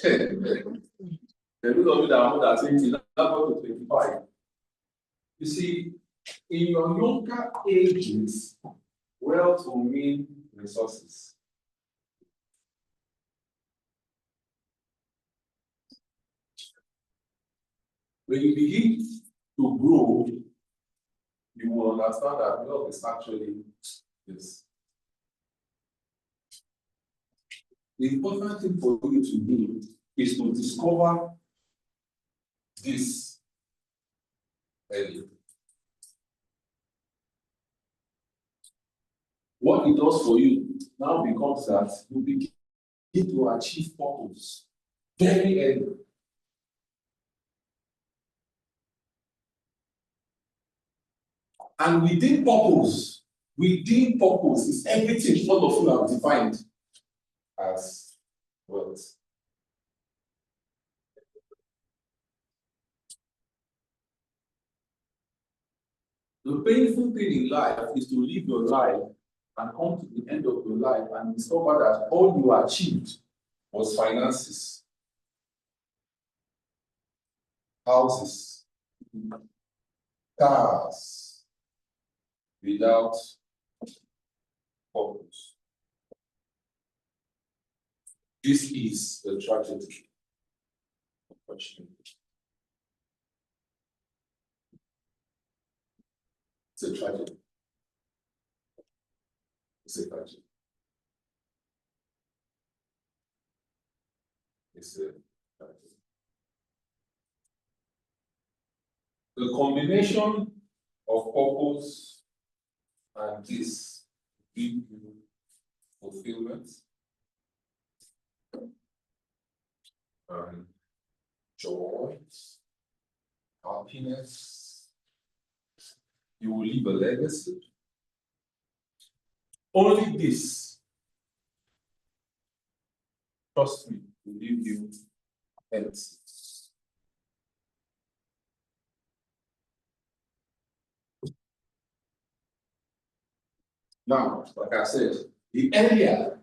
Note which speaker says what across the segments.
Speaker 1: The those of you that are more than 20, now go to 25. You see, in your younger ages, wealth will mean resources. When you begin to grow, you will understand that wealth is actually this. The important thing for you to do is to discover this early. What it does for you now becomes that you begin to achieve purpose very early. And within purpose is everything all of you have defined as wealth. The painful thing in life is to live your life and come to the end of your life and discover that all you achieved was finances, houses, cars, without purpose. This is the tragedy, unfortunately. It's a tragedy. It's a tragedy. It's a tragedy. The combination of purpose and this give you fulfillment and joy, happiness. You will leave a legacy. Only this, trust me, will leave you empty. Now, like I said, the earlier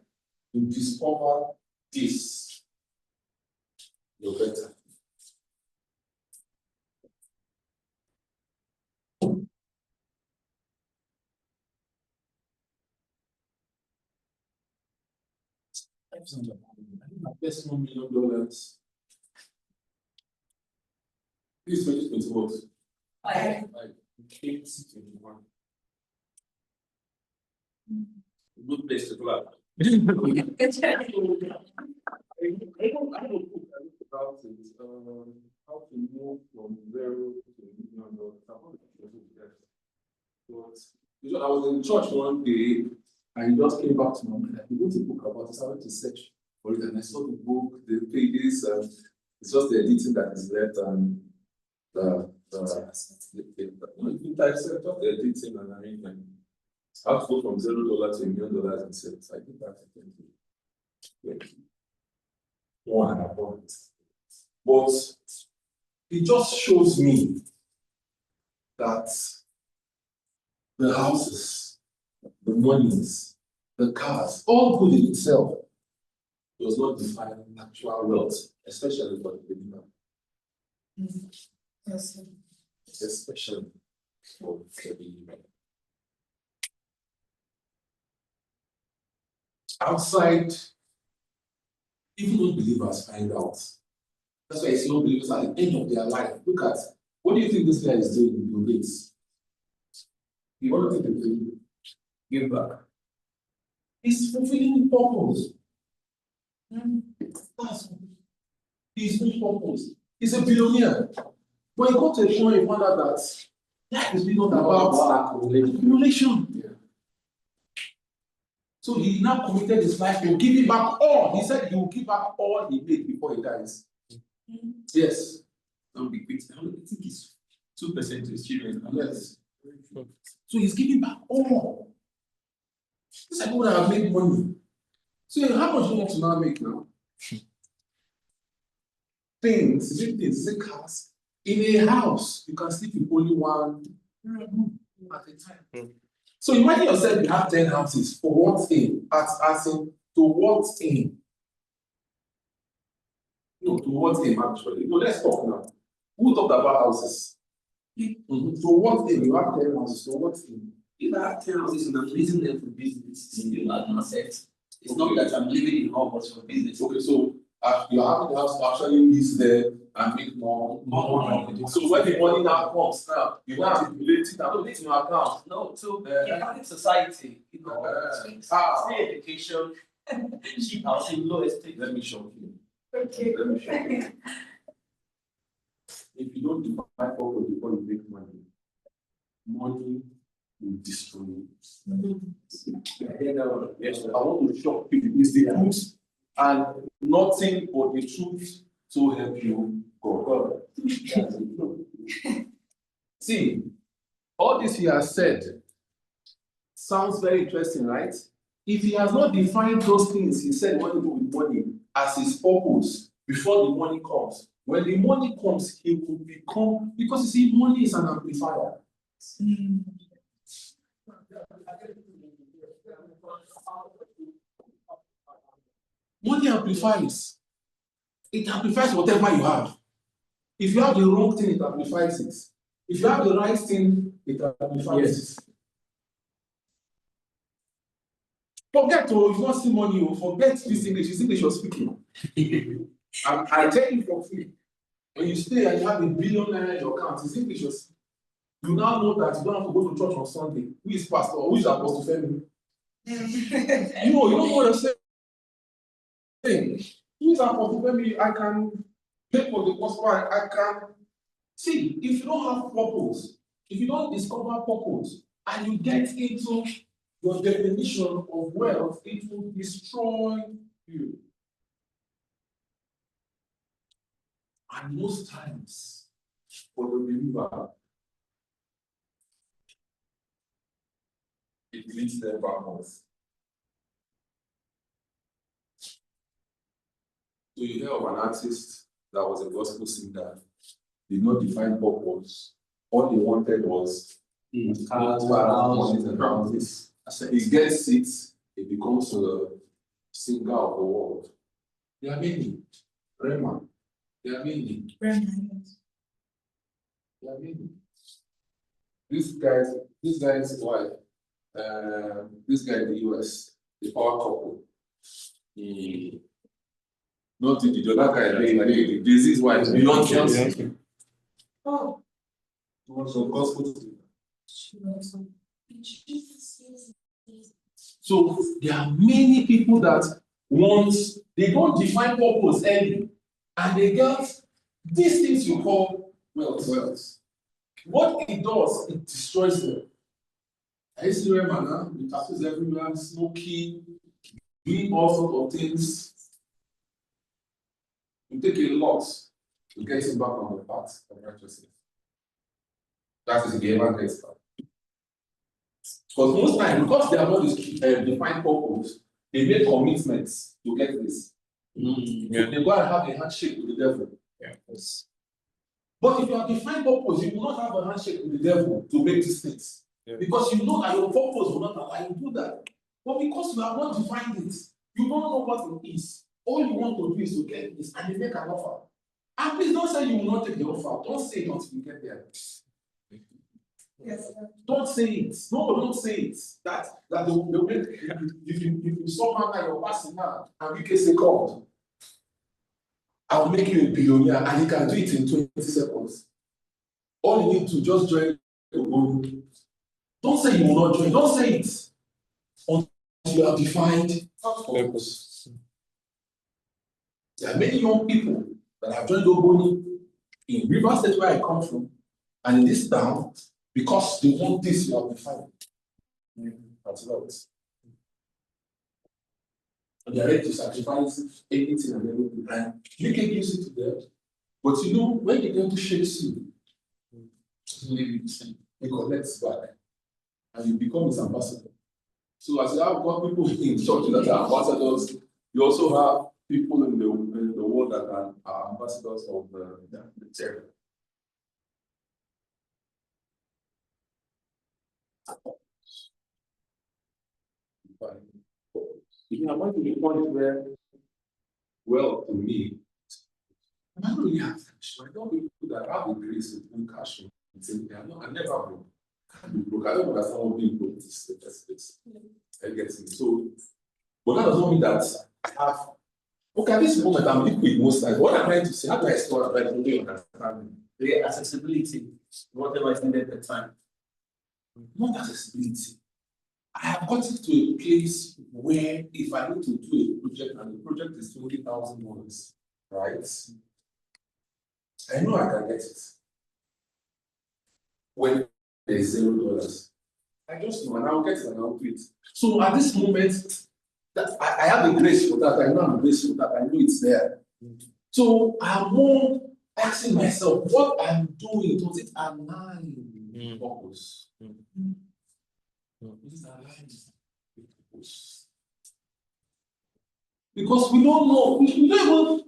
Speaker 1: you discover this, the better. I think my first $1 million. This is 2021. I came to 21. Good place to clap. How to move from zero to $1 million. But I was in church one day and it just came back to my mind. I wrote a book about it. I went to search for it and I saw the book, the pages, and it's just the editing that is left and the just the editing and arrangement. How to go from $0 to $1 million in sales. I think that's it. One and a point. But it just shows me that the houses, the monies, the cars, all good in itself does not define actual wealth, especially for the believer.
Speaker 2: Yes.
Speaker 1: Especially for the believer. Outside, even non-believers find out. That's why I see non-believers at the end of their life. Look at, what do you think this guy is doing in Bill Gates? What do you think he's doing? Give back. He's fulfilling purpose. That's his own purpose. He's a billionaire. But he got to a point he found out that life is not about accumulation. Yeah. So he now committed his life to giving back all. He said he will give back all he made before he dies. Yes.
Speaker 3: Don't be quick. I think it's 2% to his children.
Speaker 1: Yes. So he's giving back all. These are people that have made money. So how much do you want to now make now? Things, is it things, is it cars? In a house, you can sleep in only one room at a time. So imagine yourself, you have 10 houses. For what thing? As in, to what thing? No, to what aim actually? No, let's talk now. Who talked about houses? So what aim? You have 10 houses. So what aim?
Speaker 3: If I have 10 houses and I'm using them for business, still an asset. It's not that I'm living in home, but for business.
Speaker 1: Okay, so you have the house to actually lease there and make more money. So when the money now comes now, you don't have to relate it and put it in your account.
Speaker 3: No, to economic society, free education, cheap housing, low estate.
Speaker 1: Let me show you.
Speaker 2: Okay.
Speaker 1: Let me show you. If you don't define purpose before you make money, money will destroy you. Yes, I want to shock people. It's the truth and nothing but the truth to help you go. See, all this he has said sounds very interesting, right? If he has not defined those things he said what to do with money as his purpose before the money comes, when the money comes, he will become, because you see, money is an amplifier. Money amplifies. It amplifies whatever you have. If you have the wrong thing, it amplifies it. If you have the right thing, it amplifies it. Forget if you don't see money, forget this English. It's English you're speaking. I tell you for free. When you stay and you have $1 billion in your account, it's English you're speaking. You now know that you don't have to go to church on Sunday. Who is pastor? Who is apostle Femi? You don't know what I'm saying. Who is apostle Femi? I can pay for the gospel. I can see if you don't have purpose, if you don't discover purpose, and you get into your definition of wealth, it will destroy you. And most times, for the believer, it leads them backwards. So you hear of an artist that was a gospel singer, did not define purpose. All he wanted was cars, and houses. He gets it, he becomes a singer of the world. There are many. Rema. There are many. There are many. This guy's wife, this guy in the US, the power couple. Not the other guy, the disease wife, Beyonce.
Speaker 2: Oh.
Speaker 1: So gospel. So there are many people that they don't define purpose early, and they get these things you call wealth. What it does, it destroys them. I see Remana with tattoos everywhere, smoking, doing all sorts of things. It take a lot to get him back on the path of righteousness. That is the ever gets back. Because most times, because they have not defined purpose, they make commitments to get this. So they go and have a handshake with the devil. Yes. But if you have defined purpose, you will not have a handshake with the devil to make these things. Yeah. Because you know that your purpose will not allow you to do that. But because you have not defined it, you don't know what it is. All you want to do is to get this, and you make an offer. And please don't say you will not take the offer. Don't say it until you get there.
Speaker 2: Yes.
Speaker 1: Don't say it. No, don't say it. That they'll make if you somehow that you're passing now and we can say, God, I'll make you a billionaire, and you can do it in 20 seconds. All you need to just join the group. Don't say you will not join. Don't say it until you have defined purpose. There are many young people that have joined Ogoni in River State where I come from, and in this town, because they want this, you have defined. That's right. And they are ready to sacrifice anything and everything. And you can use it to them. But you know, when the devil shakes you, he collects back. And you become his ambassador. So as you have got people in church that are ambassadors, you also have people in the world that are ambassadors of the church. You are going to the point where, well, to me, And I don't really have cash. I don't people that have the grace to do cash. I never broke. I can't be broke. I don't understand what being broke is the first place. I get it. So, but that does not mean that I have. Okay, at this moment, I'm liquid most times. What I'm trying to say, how do I start by doing understanding?
Speaker 3: The accessibility, whatever is needed at the time.
Speaker 1: Not accessibility. I have gotten to a place where if I need to do a project and the project is $20,000, right? I know I can get it. When there's $0, I just know and I'll get it and I'll do it. So at this moment, that I have a grace for that. I know I'm grateful for that. I know it's there. So I'm more asking myself, what I'm doing, does it align with purpose? It is aligned with purpose. Because we don't know, we don't even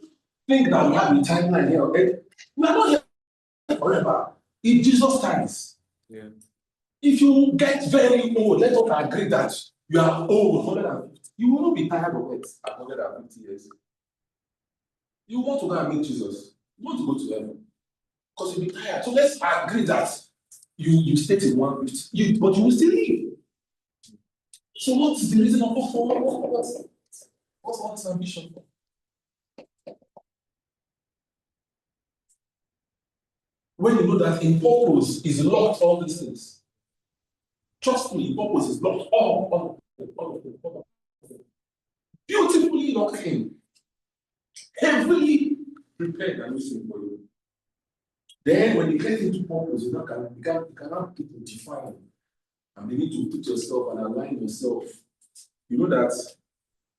Speaker 1: think that we have a timeline here. Okay? We are not here forever. If Jesus dies, if you get very old, let us agree that you are old, 150. You will not be tired of it at 150 years. You want to go and meet Jesus. You want to go to heaven. Because you'll be tired. So let's agree that you stay till 150, but you will still live. So what is the reason of what's one's ambition for? When you know that in purpose is locked all these things. Trust me, in purpose is locked all of them. Beautifully locked in. Heavily prepared and waiting for you. Then when you get into purpose, you cannot people define. And you need to put yourself and align yourself. You know that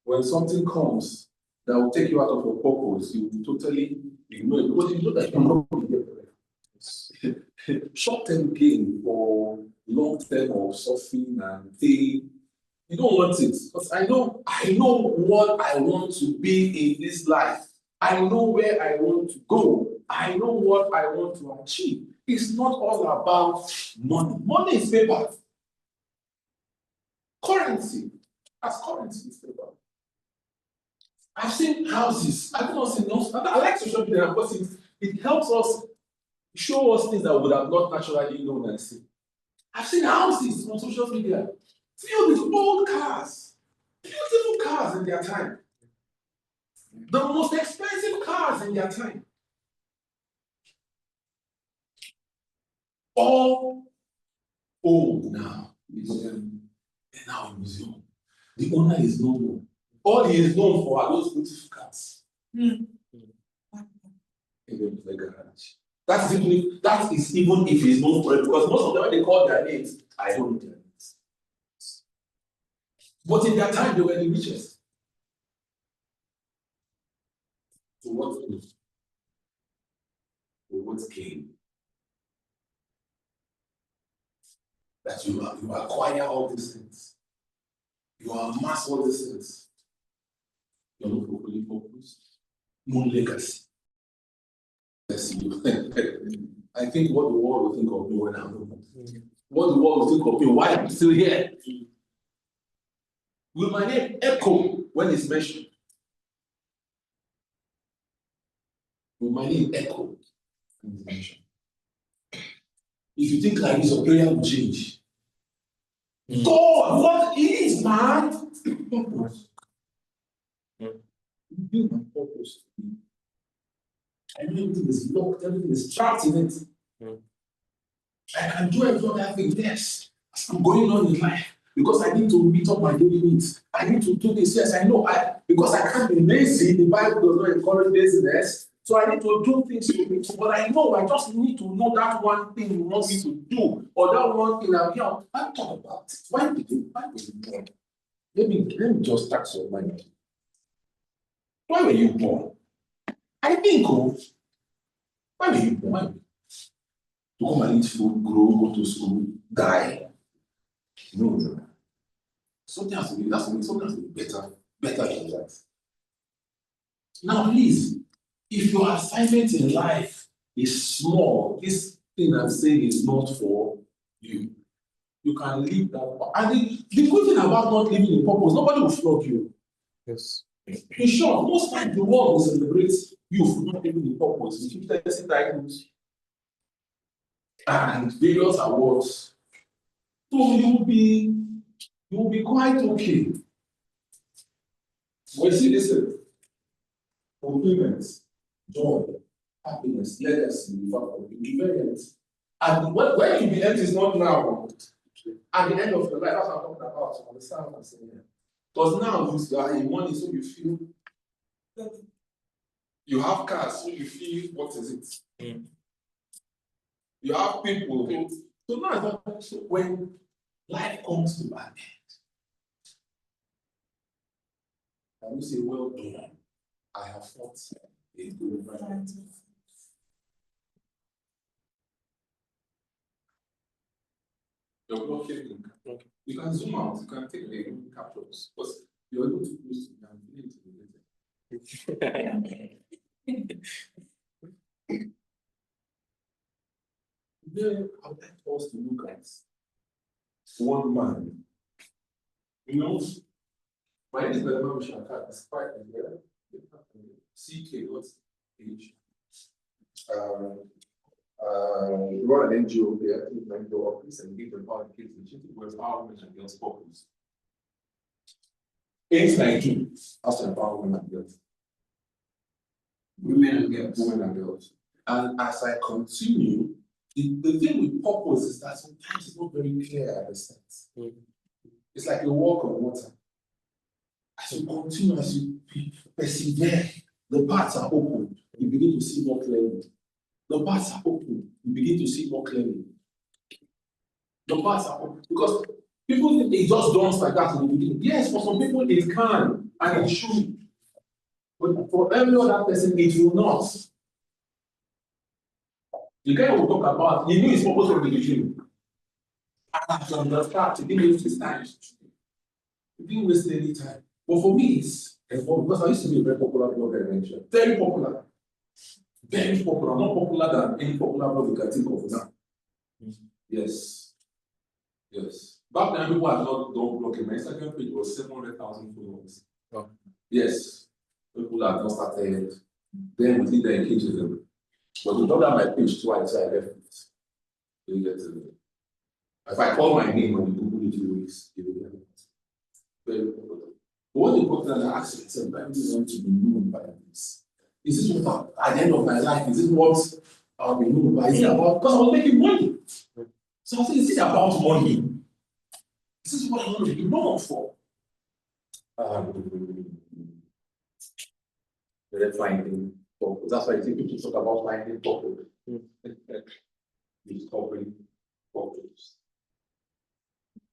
Speaker 1: when something comes that will take you out of your purpose, you will totally ignore it. Because you know that you're not going to get short-term gain for long-term of suffering and pain. You don't want it. Because I know what I want to be in this life. I know where I want to go. I know what I want to achieve. It's not all about money. Money is paper. Currency. As currency is paper. I've seen houses. I've not seen those. I like social media because it helps us show us things that we would have not naturally known and seen. I've seen houses on social media filled with old cars, beautiful cars in their time. The most expensive cars in their time. All old now. They're now a museum. The owner is no more. All he is known for are those beautiful cars. In the garage. That is even if he's known for it, because most of them, when they call their names, I don't know their names. But in their time, they were the richest. So what came? That you acquire all these things. You amass all these things. You're not properly focused. No legacy. I think what the world will think of me when I'm home. What the world will think of me, why I'm still here. Will my name echo when it's mentioned? Will my name echo when it's mentioned? If you think like this, your prayer will change. God, what is my purpose? You my purpose. I know everything is locked, everything is trapped in it. I can do every other thing, yes. I'm going on in life because I need to meet up my daily needs. I need to do this, yes, I know. Because I can't be lazy, the Bible does not encourage laziness. So I need to do things to me. But I know I just need to know that one thing you want me to do, or that one thing I'm here. I'm talking about it. Why did you born? Let me just tax your mind. Why were you born? I think, why were you born? To come and eat food, grow, go to school, die. No. Something has to be better than that. Now, please, if your assignment in life is small, this thing I'm saying is not for you. You can leave that. And the good thing about not living in purpose, nobody will flog you.
Speaker 4: Yes.
Speaker 1: In short, most times the world will celebrate You've not even the purpose, you keep 30 titles and various awards. So you'll be quite okay. But you see this fulfillment, joy, happiness, legacy, you'll be very empty. And when you be empty is not now. At the end of your life, that's what I'm talking about. You understand what I'm saying here? Because now you are in money, so you feel you have cars, so you feel what is it? You have people. So now it's not so when life comes to an end. Can you say, well done? I have fought a good fight. You're blocking. Okay. You can zoom out, you can take the captures, but you're able to use it and feel it. Then I would like us to look at one man. You know, my name is Belema Meshack-Hart. It's quite here. CK, what's age? Run an NGO there, in the office, and give them power kids and children who empowerment and girls focus. Age 19, after empowerment and girls. Women and girls. And as I continue, the thing with purpose is that sometimes it's not very clear at the start. It's like a walk on water. As you continue, as you persevere, the paths are open. You begin to see more clearly. The paths are open. You begin to see more clearly. The paths are open. Because people think it just dawns like that in the beginning. Yes, for some people it can and it should. But for every other person, it will not. The guy will talk about, he knew his purpose from the beginning. And from the start, he didn't waste his time. He didn't waste any time. But for me, it's because I used to be a very popular blogger in Nigeria. Very popular. Very popular. More popular than any popular blog you can think of now. Yes. Yes. Back then, people had not done blogging. My Instagram page was 700,000 followers. Oh. Yes. People had not started. Then we did the engagement. But we don't have my page twice, so I left it. You get it. If I call my name on the Google it, you will get it. Very popular. But what important I ask myself, I really want to be known by this. Is this what at the end of my life? Is it what I'll be known by? Is it about because I was making money? So I said, is it about money? This is what I want to be known for. Finding purpose. That's why I think people talk about finding purpose. Discovering purpose.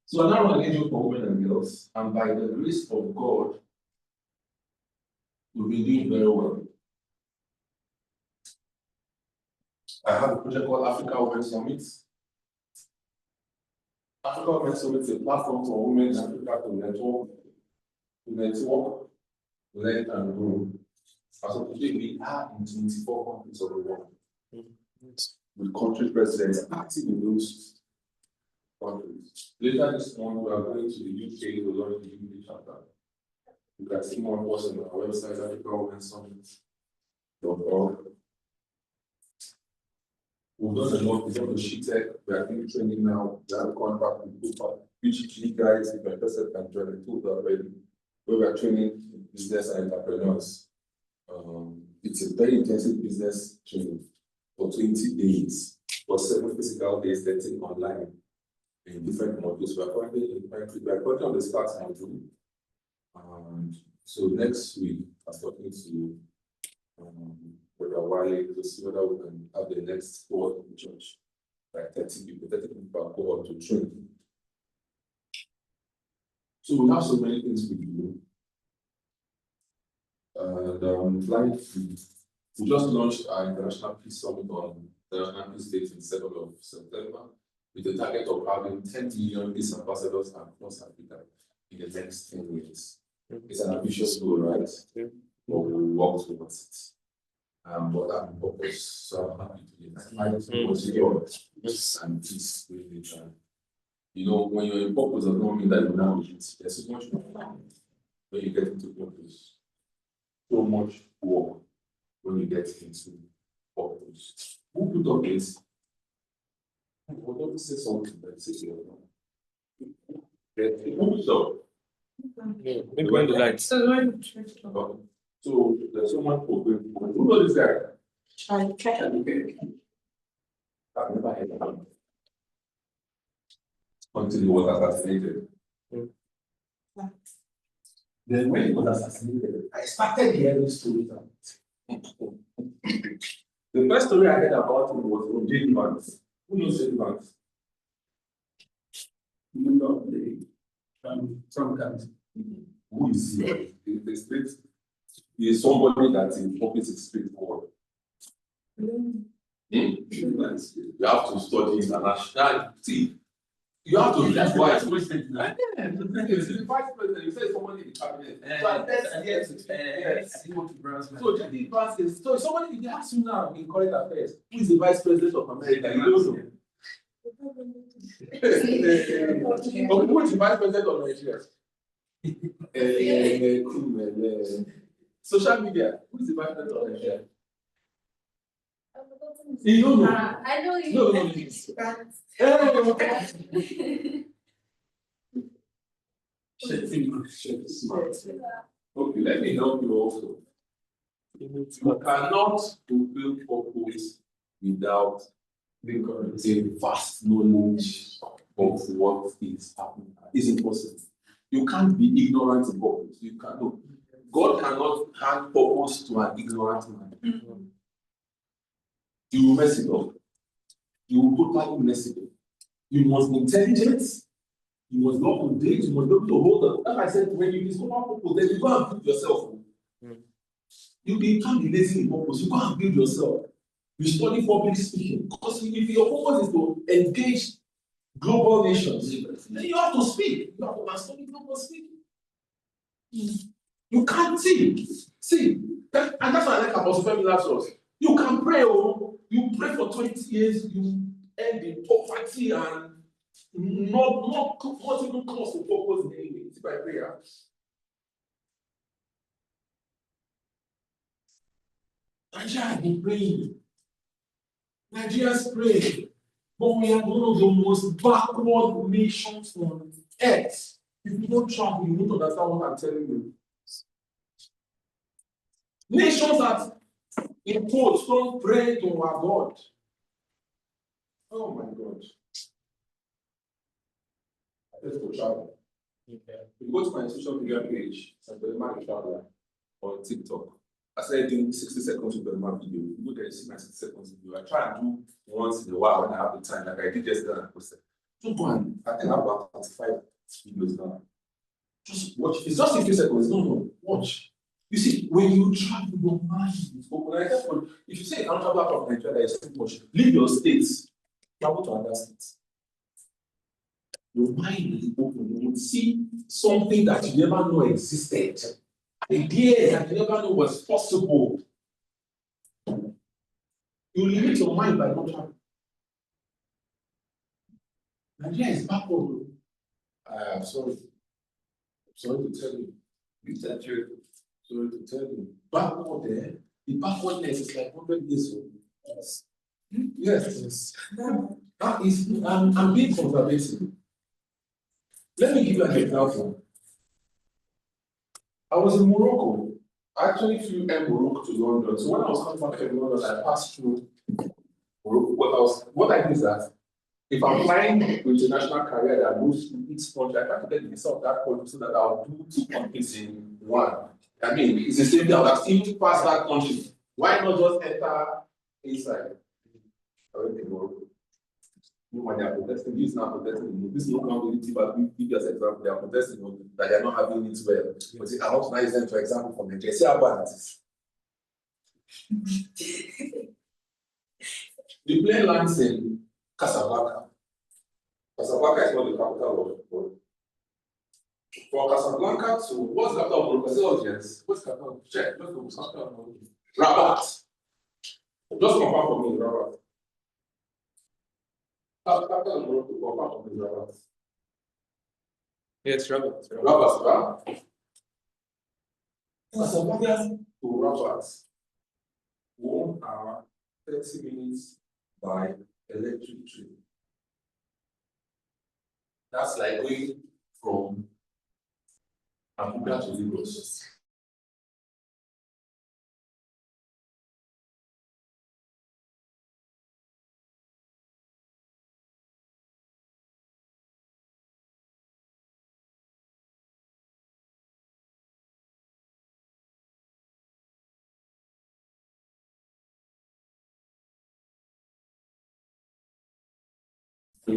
Speaker 1: So I now run an angel for women and girls, and by the grace of God, we've been doing very well. I have a project called Africa Women Summit. Africa Women Summit is a platform for women in Africa to network, learn, and grow. As of today, we are in 24 countries of the world, with country presidents active in those countries. Later this month, we are going to the UK to launch the UK chapter. You can see more of us on our website, africawomensummit.org. We've done a lot. We've done the SheTech. We are doing training now. We have a contract with people, which guys, if you're interested, can join the tools already. Where we are training business and entrepreneurs. It's a very intensive business training for 20 days, for 7 physical days, 13 online in different modules. We are currently on the start module. So next week, I'm talking to Brother Wale to see whether we can have the next cohort in the church, like 30 people per cohort to train. So we have so many things we do. And we just launched our International Peace Summit on International Peace Day, 27th of September, with the target of having 10 million peace ambassadors across Africa in the next 10 years. It's an ambitious goal, right? But we will work towards it. But I'm purpose, so I'm happy to do that. I just want to secure and peace really. You know, when you're in purpose, does not mean that you now eat. There's so much more when you get into purpose. So much work. when you get into purpose. Who put up this? Who don't say something that says who put up?
Speaker 4: Maybe when the lights.
Speaker 1: So there's someone who knows this guy? I've never heard of him. Until he was assassinated. Then when he was assassinated, I started hearing stories about it. The first story I heard about him was from J.D. Vance. Who knows J.D. Vance? You know the some kind. Who is he? He is somebody that is focused straightforward. You have to study international. See, you have to. That's why it's wasted. The vice president, you say somebody in the cabinet. So J.D. Vance is so somebody if they ask you now in current affairs, who is the vice president of America? You don't know. But who is the vice president of Nigeria? Social media. Who is the vice president of Nigeria? You don't know.
Speaker 2: I know you.
Speaker 1: No. Okay, let me help you also. You cannot fulfill purpose without a vast knowledge of what is happening. It's impossible. You can't be ignorant of purpose. You cannot. God cannot hand purpose to an ignorant man. You will mess it up. You will totally mess it up. You must be intelligent. You must not to date. You must be able to hold up. Like I said, when you discover purpose, then you go and build yourself. You can't be lazy in purpose. You go and build yourself. You study public speaking. Because if your purpose is to engage global nations, then you have to speak. You have to study global speaking. You can't see. And that's why I like Apostle Femi Lazarus. You can pray, you pray for 20 years, you end in poverty and not even close to purpose in any way. It's by prayer. Nigeria has been praying. Nigerians pray. But we are one of the most backward nations on earth. If you don't travel, you won't understand what I'm telling you. Nations that, in quotes, don't pray to our God. Oh my God. Let's go travel. If you go to my social media page, it's Belema Meshack-Hart on TikTok. I started doing 60 seconds with Belema video. You go there and see my 60 seconds video. I try and do once in a while when I have the time, like I did yesterday and I posted. Just go and I think I have about 35 videos now. Just watch. It's just 60 seconds. No, watch. You see, when you travel, your mind is open. If you say, I'm traveling out of Nigeria, there is too much. Leave your states, travel to other states. Your mind is open. You will see something that you never know existed. Ideas that you never know was possible. You limit your mind by not traveling. Nigeria is backward. I'm sorry. I'm sorry to tell you. Sorry to tell you. Backward there, the backwardness is like 100 years old. Yes. That is, I'm being conservative. Let me give you an example. I was in Morocco. I actually flew Air Morocco to London. So when I was coming back to London, I passed through Morocco. What I do is that if I'm flying with international carrier that moves to each country, I try to get the visa of that country so that I'll do 2 countries in one. I mean, it's the same thing. I would have still passed that country. Why not just enter inside? I went to Morocco. No one they are protesting. This is not protesting. This is not community, but we give us example. They are protesting that they are not having it well. But see, I want to use them for example from Nigeria. See how bad it is. The plane lands in Casablanca. Casablanca is not the capital of the world. For Casablanca to what's the capital of Morocco? Say audience. What's the capital? Check. Let's go. What's the capital of Morocco? Rabat. Just confirm for me, Rabat. Capital of Morocco, confirm for me, Rabat.
Speaker 4: Yes, Rabat.
Speaker 1: Rabat, right? Casablanca to Rabat. hour, 30 minutes by electric train. That's like going from Abuja to Lagos. So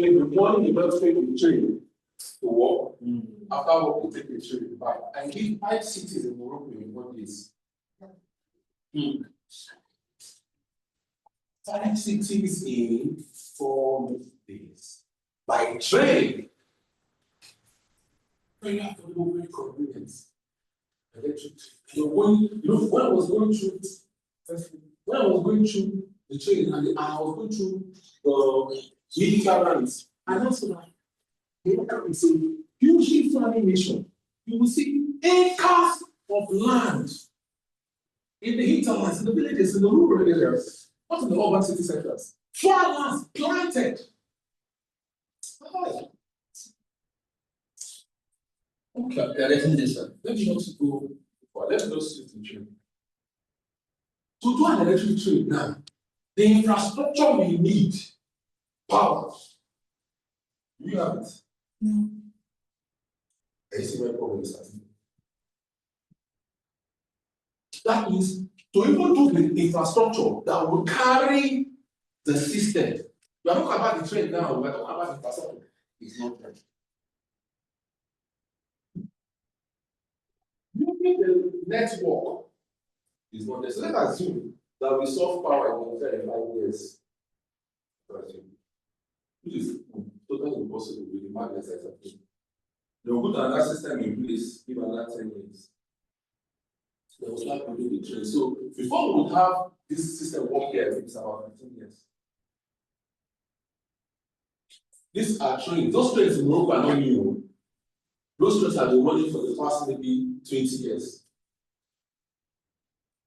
Speaker 1: in the morning, you don't take the train to work. After work, you take the train back. I live 5 cities in Morocco in 1 day. 5 cities in 4 days. By train. Very affordable, very convenient. Electric train. When I was going through the train and I was going through the Mediterranean, and also like it's a hugely farming nation. You will see acres of land in the hinterlands, in the villages, in the rural areas, not in the urban city centers. Farmlands planted. Okay, let me just go. Let me just sit in train. To do an electric train now, the infrastructure we need, power. Do you have it?
Speaker 2: No.
Speaker 1: I see my problem is that means to even do the infrastructure that will carry the system. We are talking about the train now, we are talking about the infrastructure. It's not there. Maybe the network is not there. So let's assume that we solve power in 35 years. Which is totally impossible with the magnets that are there. They will put another system in place, give another 10 years. They will start building the train. So before we would have this system work here, it's about 15 years. These are trains. Those trains in Morocco are not new. Those trains have been running for the past maybe 20 years.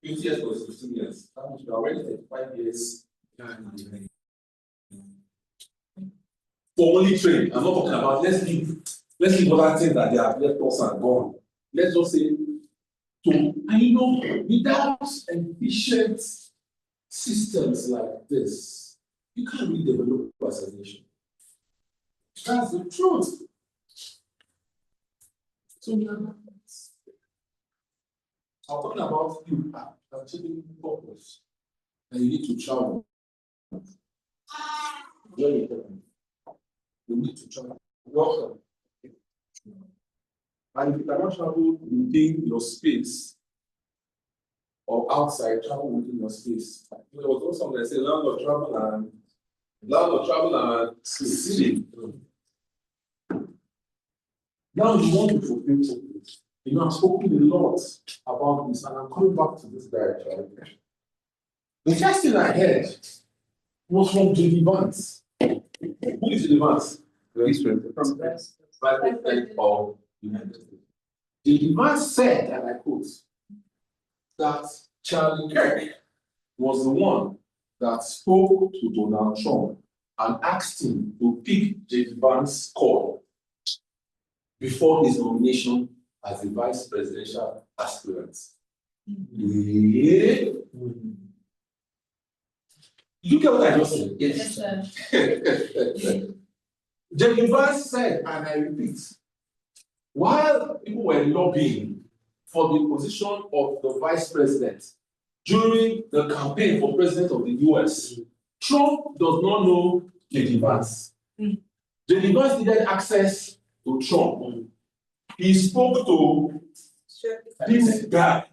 Speaker 1: 20 years plus 15 years. That means we are already 35 years. For only train. I'm not talking about let's leave other things that they have left us and gone. Let's just say without efficient systems like this, you can't really develop as a nation. That's the truth. So I'm talking about you achieving purpose, and you need to travel. Very important. You need to travel. Welcome. And if you cannot travel within your space or outside, travel within your space. There was also something that said land of travel and city. Now you want to fulfill purpose. You know, I've spoken a lot about this, and I'm coming back to this guy. The first thing I heard was from J.D. Vance. Who is J.D. Vance? From Vice President of the United States. J.D. Vance said, and I quote, that Charlie Kirk was the one that spoke to Donald Trump and asked him to pick J.D. Vance's call before his nomination as a vice presidential aspirant. Yeah. You get what I just said?
Speaker 2: Yes, sir.
Speaker 1: J.D. Vance said, and I repeat, while people were lobbying for the position of the vice president during the campaign for president of the US, Trump does not know J.D. Vance. J.D. Vance needed access to Trump. He spoke to this guy.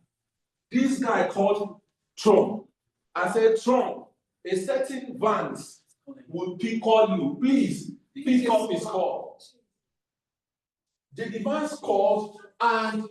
Speaker 1: This guy called Trump and said, Trump, a certain Vance would call you. Please pick up his call. J.D. Vance called and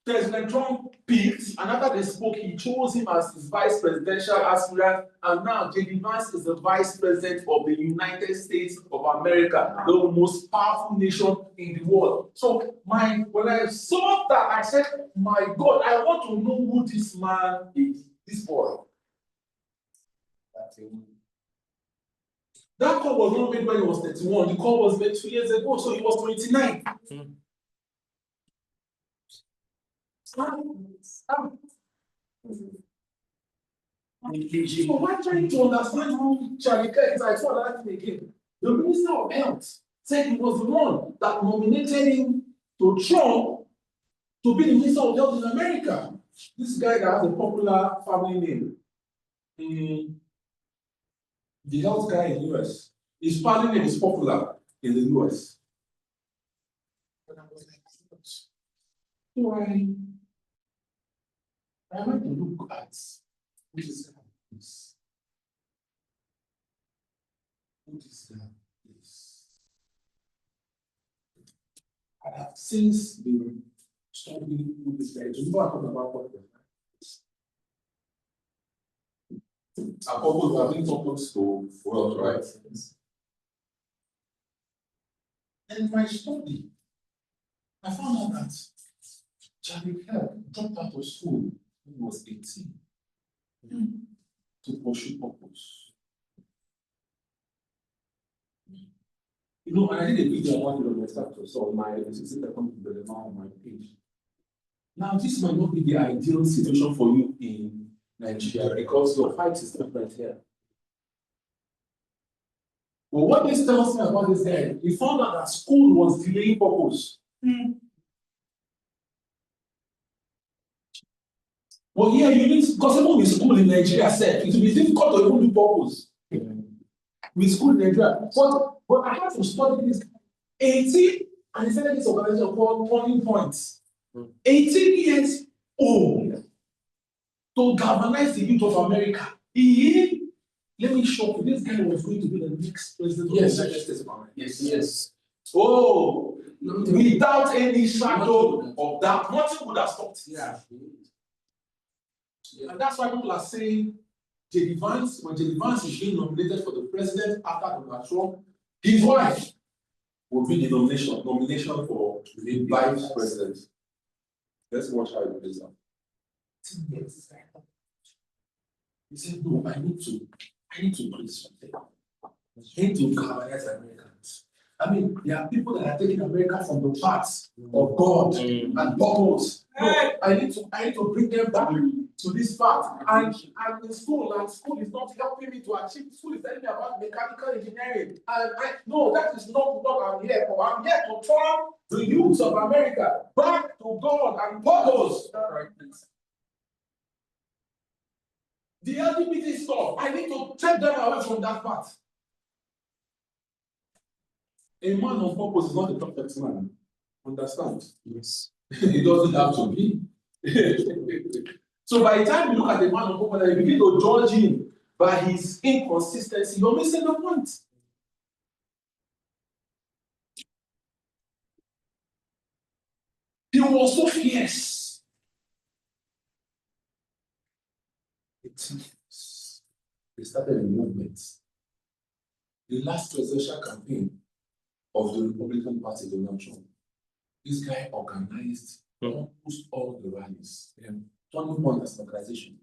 Speaker 1: President Trump picked and after they spoke, he chose him as his vice presidential aspirant, and now J.D. Vance is the vice president of the United States of America, the most powerful nation in the world. So when I saw that, I said, my God, I want to know who this man is, this boy. That call was not made when he was 31. The call was made 2 years ago, so he was 29. So we're trying to understand who Charlie Kirk is. I saw that thing again. The Minister of Health said he was the one that nominated him to Trump to be the Minister of Health in America. This guy that has a popular family name. The health guy in the US. His family name is popular in the US. So I went to look at who this guy is. Who this guy is. I have since been studying who this guy is. You know what I'm talking about what a couple have been talking to Wealth, right? And in my study, I found out that Charlie Kirk dropped out of school when he was 18 to pursue purpose. You know, I did a video about it on my status, so my assistant account to Belema on my page. Now, this might not be the ideal situation for you in Nigeria because your fight is different here. But what this tells me about this guy, he found out that school was delaying purpose. But yeah, you need, because even with school in Nigeria said it will be difficult to even do purpose. With school in Nigeria. But I had to study this 18, and he started this organization called Turning Points. 18 years old to galvanize the youth of America. Let me show you, this guy was going to be the next president of the United States of America.
Speaker 3: Yes.
Speaker 1: Oh, without any shadow of doubt, nothing would have stopped it.
Speaker 3: Yeah.
Speaker 1: And that's why people are saying J.D. Vance, when J.D. Vance is being nominated for the president after Donald Trump, his wife will be the nomination for the vice president. Let's watch how it plays out. He said, no, I need to create something. I need to galvanize Americans. I mean, there are people that are taking America from the path of God and purpose. No, I need to bring them back to this path. And in school is not helping me to achieve. School is telling me about mechanical engineering. And no, that is not what I'm here for. I'm here to turn the youth of America back to God and purpose. The LGBT stuff, I need to take them away from that path. A man of purpose is not a perfect man. Understand?
Speaker 4: Yes.
Speaker 1: It doesn't have to be. So by the time you look at a man of purpose and you begin to judge him by his inconsistency, you're missing the point. He was so fierce. They started a movement. The last presidential campaign of the Republican Party, Donald Trump, this guy organized almost all the rallies. Turning Point as an organization.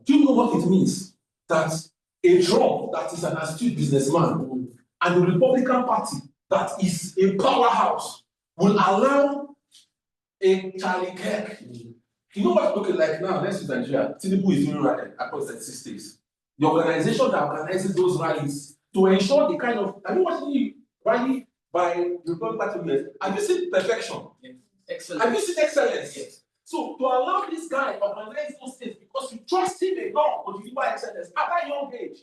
Speaker 1: Do you know what it means? That a Trump that is an astute businessman and the Republican Party that is a powerhouse will allow a Charlie Kirk. You know what's looking like now? Let's use Nigeria. Tinubu is doing rally across 36 states. The organization that organizes those rallies to ensure the kind of. Have you watched the rally by the Republican Party? Have you seen perfection?
Speaker 3: Yes. Excellent.
Speaker 1: Have you seen excellence?
Speaker 3: Yes.
Speaker 1: So to allow this guy to organize those things because you trust him enough to deliver excellence at that young age.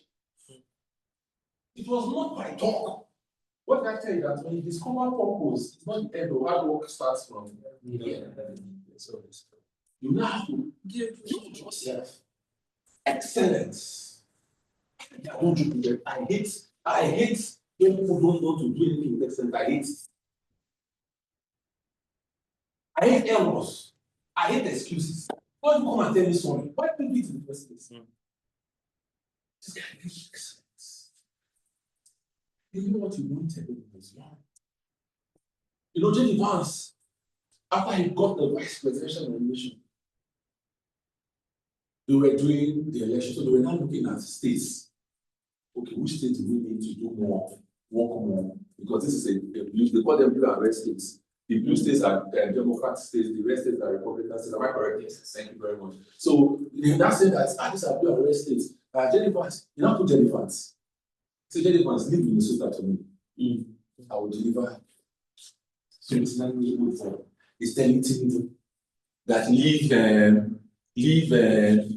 Speaker 1: It was not by talk. What I tell you that when you discover purpose, it's not the end of hard work starts from. You now have to give yourself excellence. I hate when people don't want to do anything with excellence. I hate it. I hate errors. I hate excuses. Why do you come and tell me sorry? Why did you do it in the first place? This guy makes sense. You know what you wanted when he was young. You know, Jenny Vance, after he got the vice presidential nomination, they were doing the election, so they were now looking at states. Okay, which state do we need to do more, work more? Because this is a blue, they call them blue and red states. The blue states are Democrat states, the red states are Republican states. Am I correct? Yes, thank you very much. So they now say that these are blue and red states. Jenny Vance, you now put Jenny Vance. Say, Jenny Vance, leave Minnesota to me. I will deliver. So it's not really good for. It's telling Tinubu that leave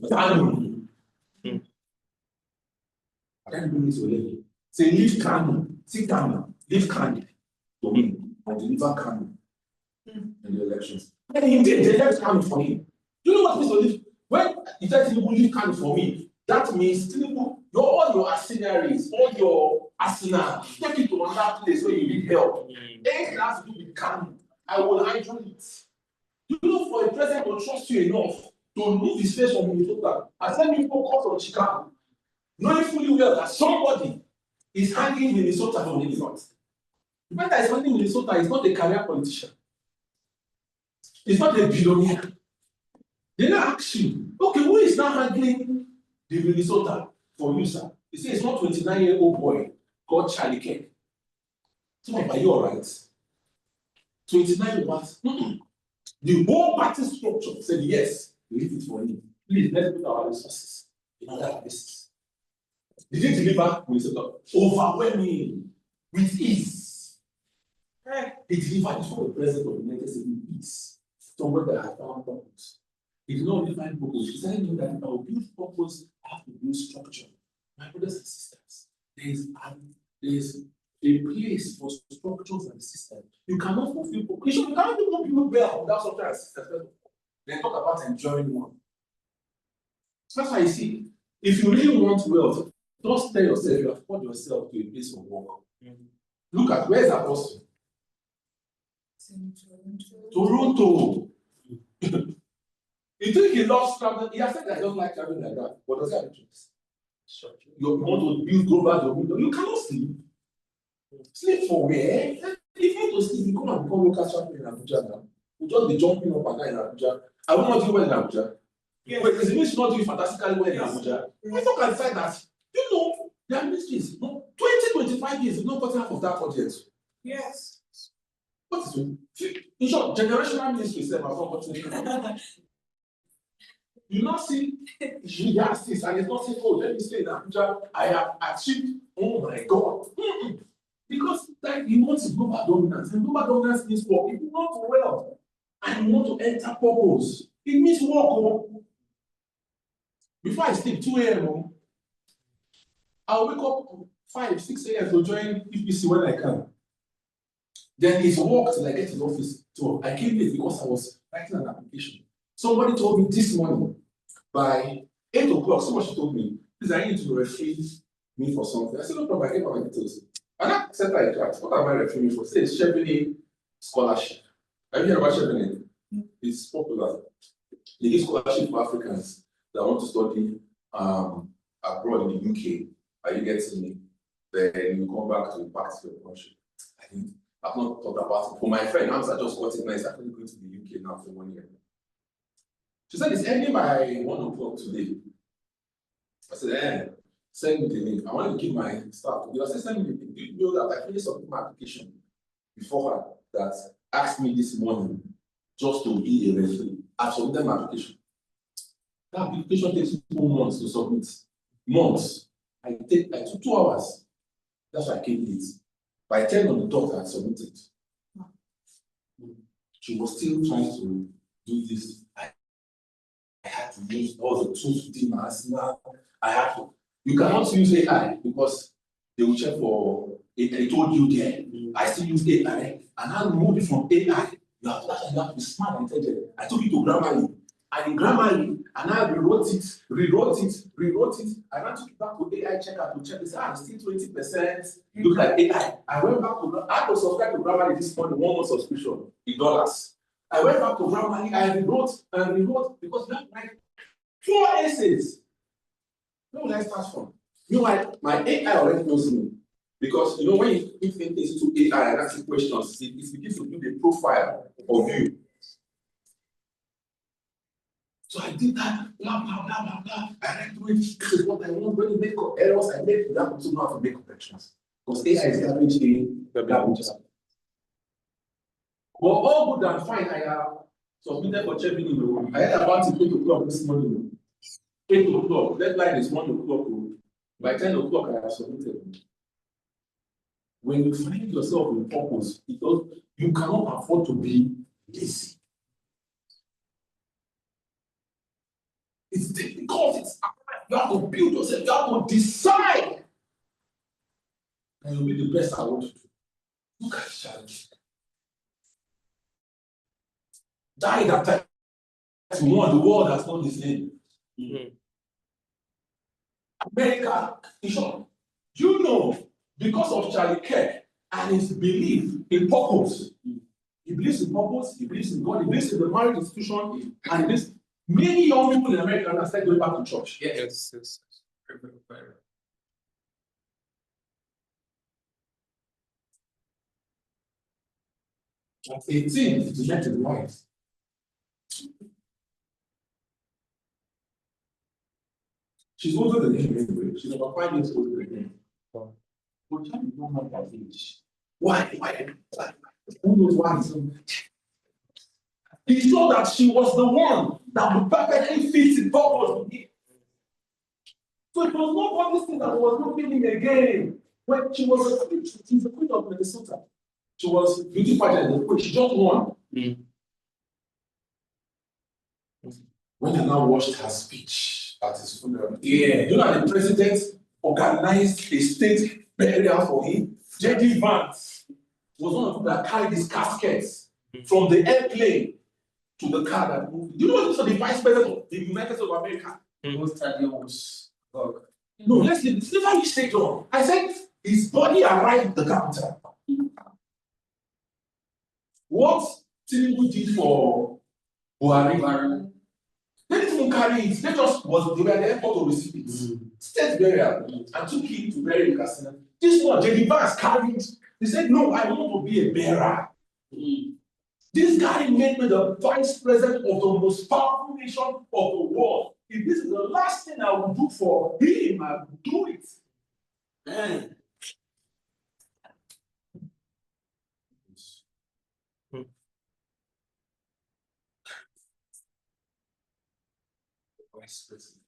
Speaker 1: Kano. I can't bring this to level. Say leave Kano, sit down, leave Kano to me and deliver Kano in the elections. And he did, they left Kano for him. Do you know what Mr. Leave? When he said Tinubu leave Kano for me, that means Tinubu, all your auxiliaries, all your arsenal, take it to another place where you need help. Anything that has to do with Kano, I will handle it. You know, for a president to trust you enough to remove his face from Minnesota and send me focus on Chicago, knowing fully well that somebody is handling Minnesota from the front. The man that is handling Minnesota is not a career politician. He's not a billionaire. They now ask you, okay, who is now handling the Minnesota for you, sir? He says it's not 29-year-old boy called Charlie King. So, are you all right? 29 what? The whole party structure said yes, leave it for him. Please, let's put our resources in other places. Did he deliver Minnesota? Overwhelming, with ease. He delivered it for the president of the United States with ease. Somewhere that had found purpose. He did not only find purpose, he said that if I will build purpose, I have to build structure. My brothers and sisters, there is a place for structures and systems. You cannot fulfill purpose. You cannot even build well without structure and systems. They talk about enjoying one. So that's why you see, if you really want wealth, don't tell yourself you have put yourself to a place of work. Look at where is Apostle? Toronto. You think he loves traveling? He has said that he doesn't like traveling like that. But does he have interest? You want to build global dominion. You cannot sleep. Sleep for where? If you want to sleep, you come and become local champion in Abuja now. You just be jumping up and down in Abuja. I will not do well in Abuja. Yes. Wait, it means you not doing fantastically well in Abuja. I don't can decide that. You know, there are ministries. No, 20-25 years, you've not got half of that budget.
Speaker 2: Yes.
Speaker 1: What is it? In short, generational ministries have not got you not see justice and it's not say, oh, let me say in Abuja, I have achieved, oh my God. Because like, you want to global dominance, and global dominance means work. If you want wealth and you want to enter purpose, it means work. Oh. Before I sleep 2 a.m., I'll wake up 5, 6 a.m. to join EPC when I can. Then it's work till I get to the office. So I came late because I was writing an application. Somebody told me this morning by 8 o'clock, somebody told me, please, I need to referee me for something. I said, no problem, I gave my details. And I sent her a chat. What am I referring me for? Say it's Chevrolet scholarship. Have you heard about Chevrolet? It's popular. They give scholarship for Africans that want to study abroad in the UK. Are you getting me? Then you come back to practice your country. I think I've not thought about it. For my friend, Hamza just got it now. He's actually going to the UK now for 1 year. She said it's ending by 1 o'clock today. I said, send me the link. I want to give my staff. I said, send me the link. You know that I finished submitting my application before her that asked me this morning just to be a referee. I submitted my application. That application takes 2 months to submit. Months. I took 2 hours. That's why I came late. By 10 on the dot, I had submitted. She was still trying to do this. I had to use all the tools within my arsenal. I had to. You cannot use AI because they will check for it. I told you there. I still use AI. And I moved it from AI. You have to be smart and intelligent. I took it to Grammarly. And in Grammarly, and I rewrote it. And I took it back to AI checker to check this. It's still 20%. Look like AI. I went back to I had to subscribe to Grammarly this morning, 1 month subscription in dollars. I went back to grammar, I rewrote and rewrote because we have like 4 essays. Where will I start from? Meanwhile, my AI already knows me. Because you know, when you put things into AI and ask questions, it begins to build a profile of you. So I did that, blah, blah, blah, blah, blah. I read through it. This is what I want. When you make errors, I make that to know how to make corrections. Because AI is garbage in, garbage out. But all good and fine, I have submitted for checking. I had about it 8 o'clock this morning. 8 o'clock. Deadline is 1 o'clock. By 10 o'clock, I have submitted. When you find yourself in purpose, because you cannot afford to be lazy. It's difficult. You have to build yourself. You have to decide. And you'll be the best I want to do. Look at the challenge. Died at 31, the world has not his name. America, in short, you know, because of Charlie Kirk and his belief in purpose. He believes in purpose, he believes in God, he believes in the marriage institution, and he believes many young people in America are starting going back to church.
Speaker 4: Yes.
Speaker 1: At 18, he met his wife. She's older than him anyway. She's about 5 years older than him. But Charlie don't have that age. Why? Who knows why? He saw that she was the one that would perfectly fit in purpose. So it was not one thing that was not feeling again. When she was a queen, she's the queen of Minnesota. She was beauty pageant, she just won. When I now watched her speech at his funeral, you know the president organized a state burial for him. J.D. Vance was one of them that carried his caskets from the airplane to the car that moved. You know what? So the vice president of the United States of America. No, let's leave. It's never reached stage on. I said his body arrived at the counter. What Tinubu did for Buhari, they didn't even carry it. They were there to receive it. State burial and took it to bury the castle. This one, J.D. Vance carried. He said, "No, I want to be a bearer." This guy made me the vice president of the most powerful nation of the world. If this is the last thing I will do for him, I will do it. Man. Vice president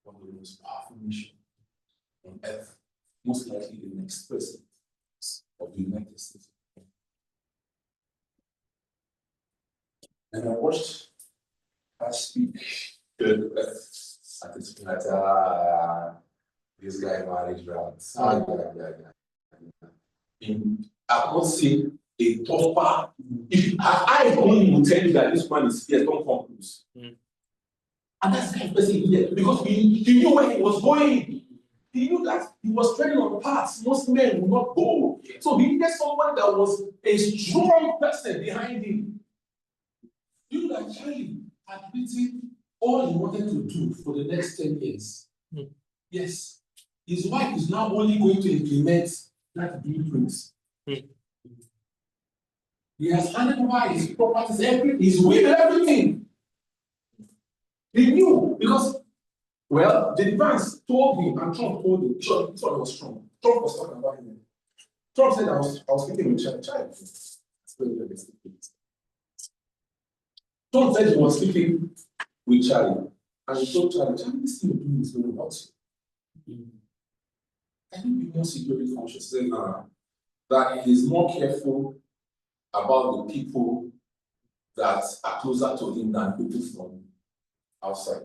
Speaker 1: of the most powerful nation on earth, most likely the next president of the United States. And I watched her speak at this point. This guy managed rounds. I've not seen a tougher. If I only will tell you that this man is fierce, don't come close. And that's the kind of person he needed because he knew where he was going. He knew that he was treading on paths most men would not go. So he needed someone that was a strong person behind him. You know that Charlie had written all he wanted to do for the next 10 years. Yes. His wife is now only going to implement that blueprint. He has handed over his properties, his will, everything. He knew because, well, the advance told him, and Trump told him, sure, this one was strong. Trump was talking about him. Trump said, I was speaking with Charlie. Trump said he was speaking with Charlie. And he told Charlie, this thing you're doing is very hot. I think be more security conscious. That he is more careful about the people that are closer to him than people from outside.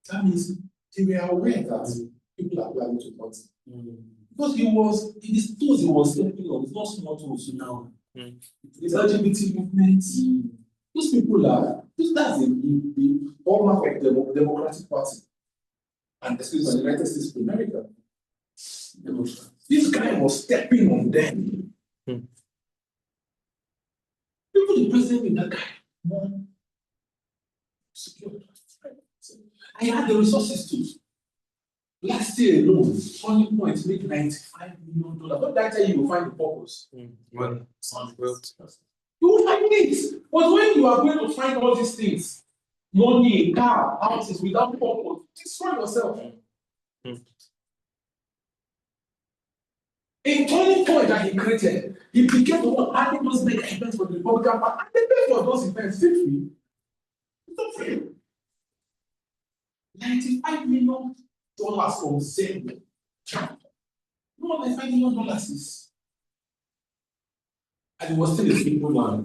Speaker 1: That means they were aware that people are planning to hurt him. Because these tools he was stepping on, it's not small tools now. It's LGBT movement. Those people that's the hallmark of the Democratic Party. And especially the United States of America. This guy was stepping on them. Even the president with that guy, more secure. I had the resources to. Last year alone, Turning Point made $95 million. What did I tell you? You will find the purpose.
Speaker 4: Well,
Speaker 1: You will find it. But when you are going to find all these things, money, car, houses without purpose, destroy yourself. A turning point that he created, he became the one having those mega events for the Republican Party, and they pay for those events. It's free. It's not free. $95 million from zero. You know what $95 million is? And he was still a simple man.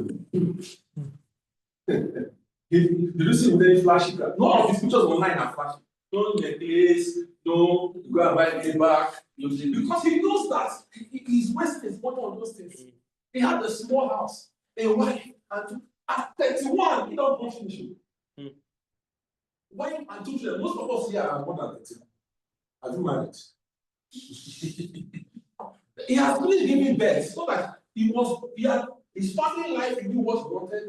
Speaker 1: Did you see with any flashy car? None of his pictures online are flashy. No necklace, no, you go and buy a back. Because he knows that he's wasting his money on those things. He had a small house, a wife, and at 31, he don't finish it. Wife and 2 children. Most of us here are more than 13. Have you married? He has really given birth. It's not that he had his family life, he knew what he wanted.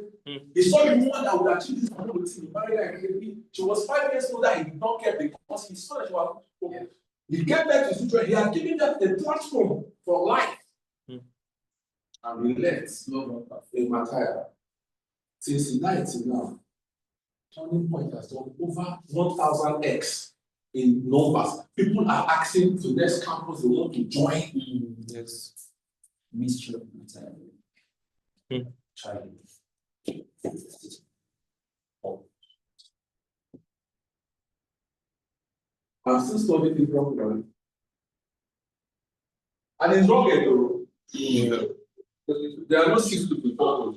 Speaker 1: He saw the woman that would achieve this with him. He married her immediately. She was 5 years old, he did not care because he saw that she was. He gave birth to his children. He had given them a platform for life. And we left in Mataya. Since he died till now, Turning Point has done over 1,000x in numbers. People are asking the next campus they want to join.
Speaker 3: Yes. Mystery of Mataya.
Speaker 1: Child. I'm still studying this program. And it's rugged though. There are no 6 people for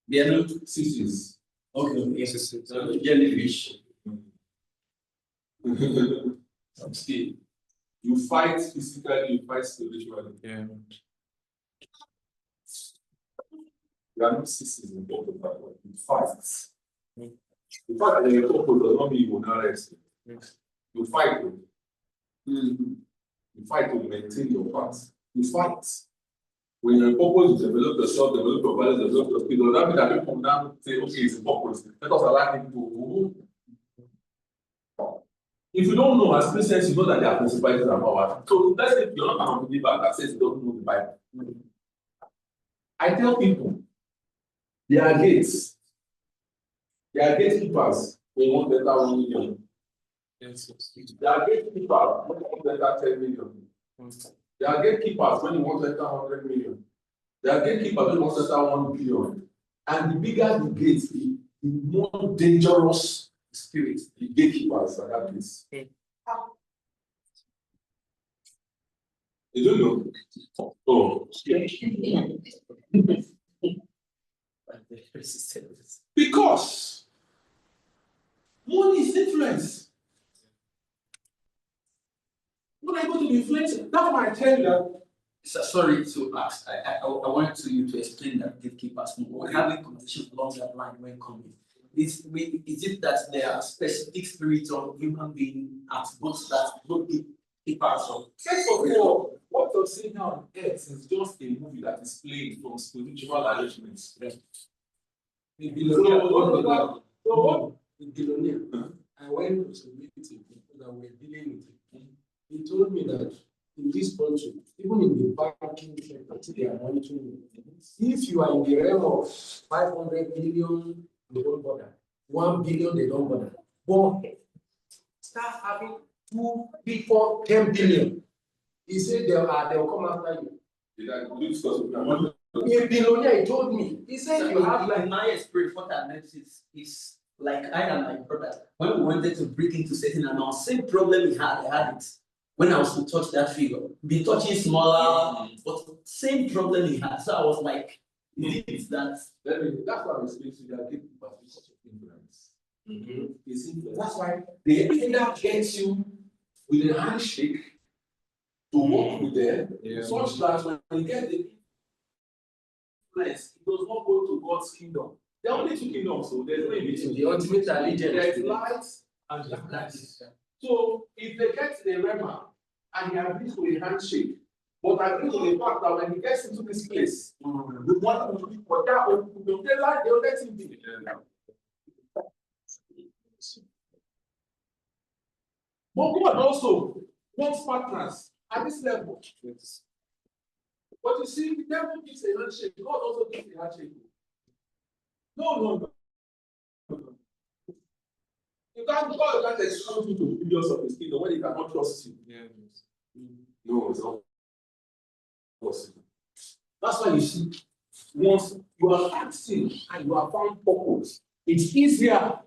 Speaker 3: There are no
Speaker 1: 6s.
Speaker 3: Okay, yes, there are no jellyfish. I'm scared.
Speaker 1: You fight physically, you fight spiritually.
Speaker 4: yeah.
Speaker 1: There are no 6s in both of that one. You fight. The fact that you're a couple does not mean you will not rest. You fight. You fight to maintain your path. You fight. When you're a purpose, you develop yourself, develop your values, develop your skill. That means that people now say, okay, it's a purpose. Let us allow him to. If you don't know, as Christians, you know that there are principalities and powers. So let's say you're not a believer that says you don't know the Bible. I tell people, there are gates. There are gatekeepers when you want better 1 million.
Speaker 4: Yes.
Speaker 1: There are gatekeepers when you want better 10 million. There are gatekeepers when you want better 100 million. There are gatekeepers when you want better 1 billion. And the bigger the gates, the more dangerous spirit the gatekeepers are that place. You don't know? Oh. Because money is influence. When I go to the influence, that's why I tell you that.
Speaker 3: Sorry to ask. I want you to explain that gatekeepers. We're having conversations along that line when coming. Is it that there are specific spirits of human being at both gatekeepers of?
Speaker 1: First of all, what you're seeing now on earth is just a movie that is played from spiritual arrangements.
Speaker 2: The billionaire. I went to a meeting that we're dealing with. He told me that in this country, even in the banking sector, they are monitoring. If you are in the realm of 500 million, they don't bother. 1 billion, they don't bother. But start having 2, 3, 4, 10 billion. He said they'll come after you. A billionaire, he told me. He said you have like
Speaker 3: my experience, what I noticed is like I and my brother, when we wanted to break into certain amount, same problem I had it. When I was to touch that figure, be touching smaller, but same problem he had. So I was like, it's that.
Speaker 1: That's why I'm saying to you that give people such influence. That's why they either get you with a handshake to work with them, such that when you get the influence, it does not go to God's kingdom. There are only 2 kingdoms, so there's no in between.
Speaker 2: the ultimate allegiance.
Speaker 1: There is light and darkness. So if they get the rema and they agree to a handshake, But I agree with the fact that when he gets into this place, we want to be for that, we like the other thing. But God also wants partners at this level. Yes. But you see, the devil gives a handshake, God also gives a handshake. No. You can't expose you to billions of his kingdom when he cannot trust you. Yeah. No, it's not possible. That's why you see, once you are acting and you have found purpose, it's easier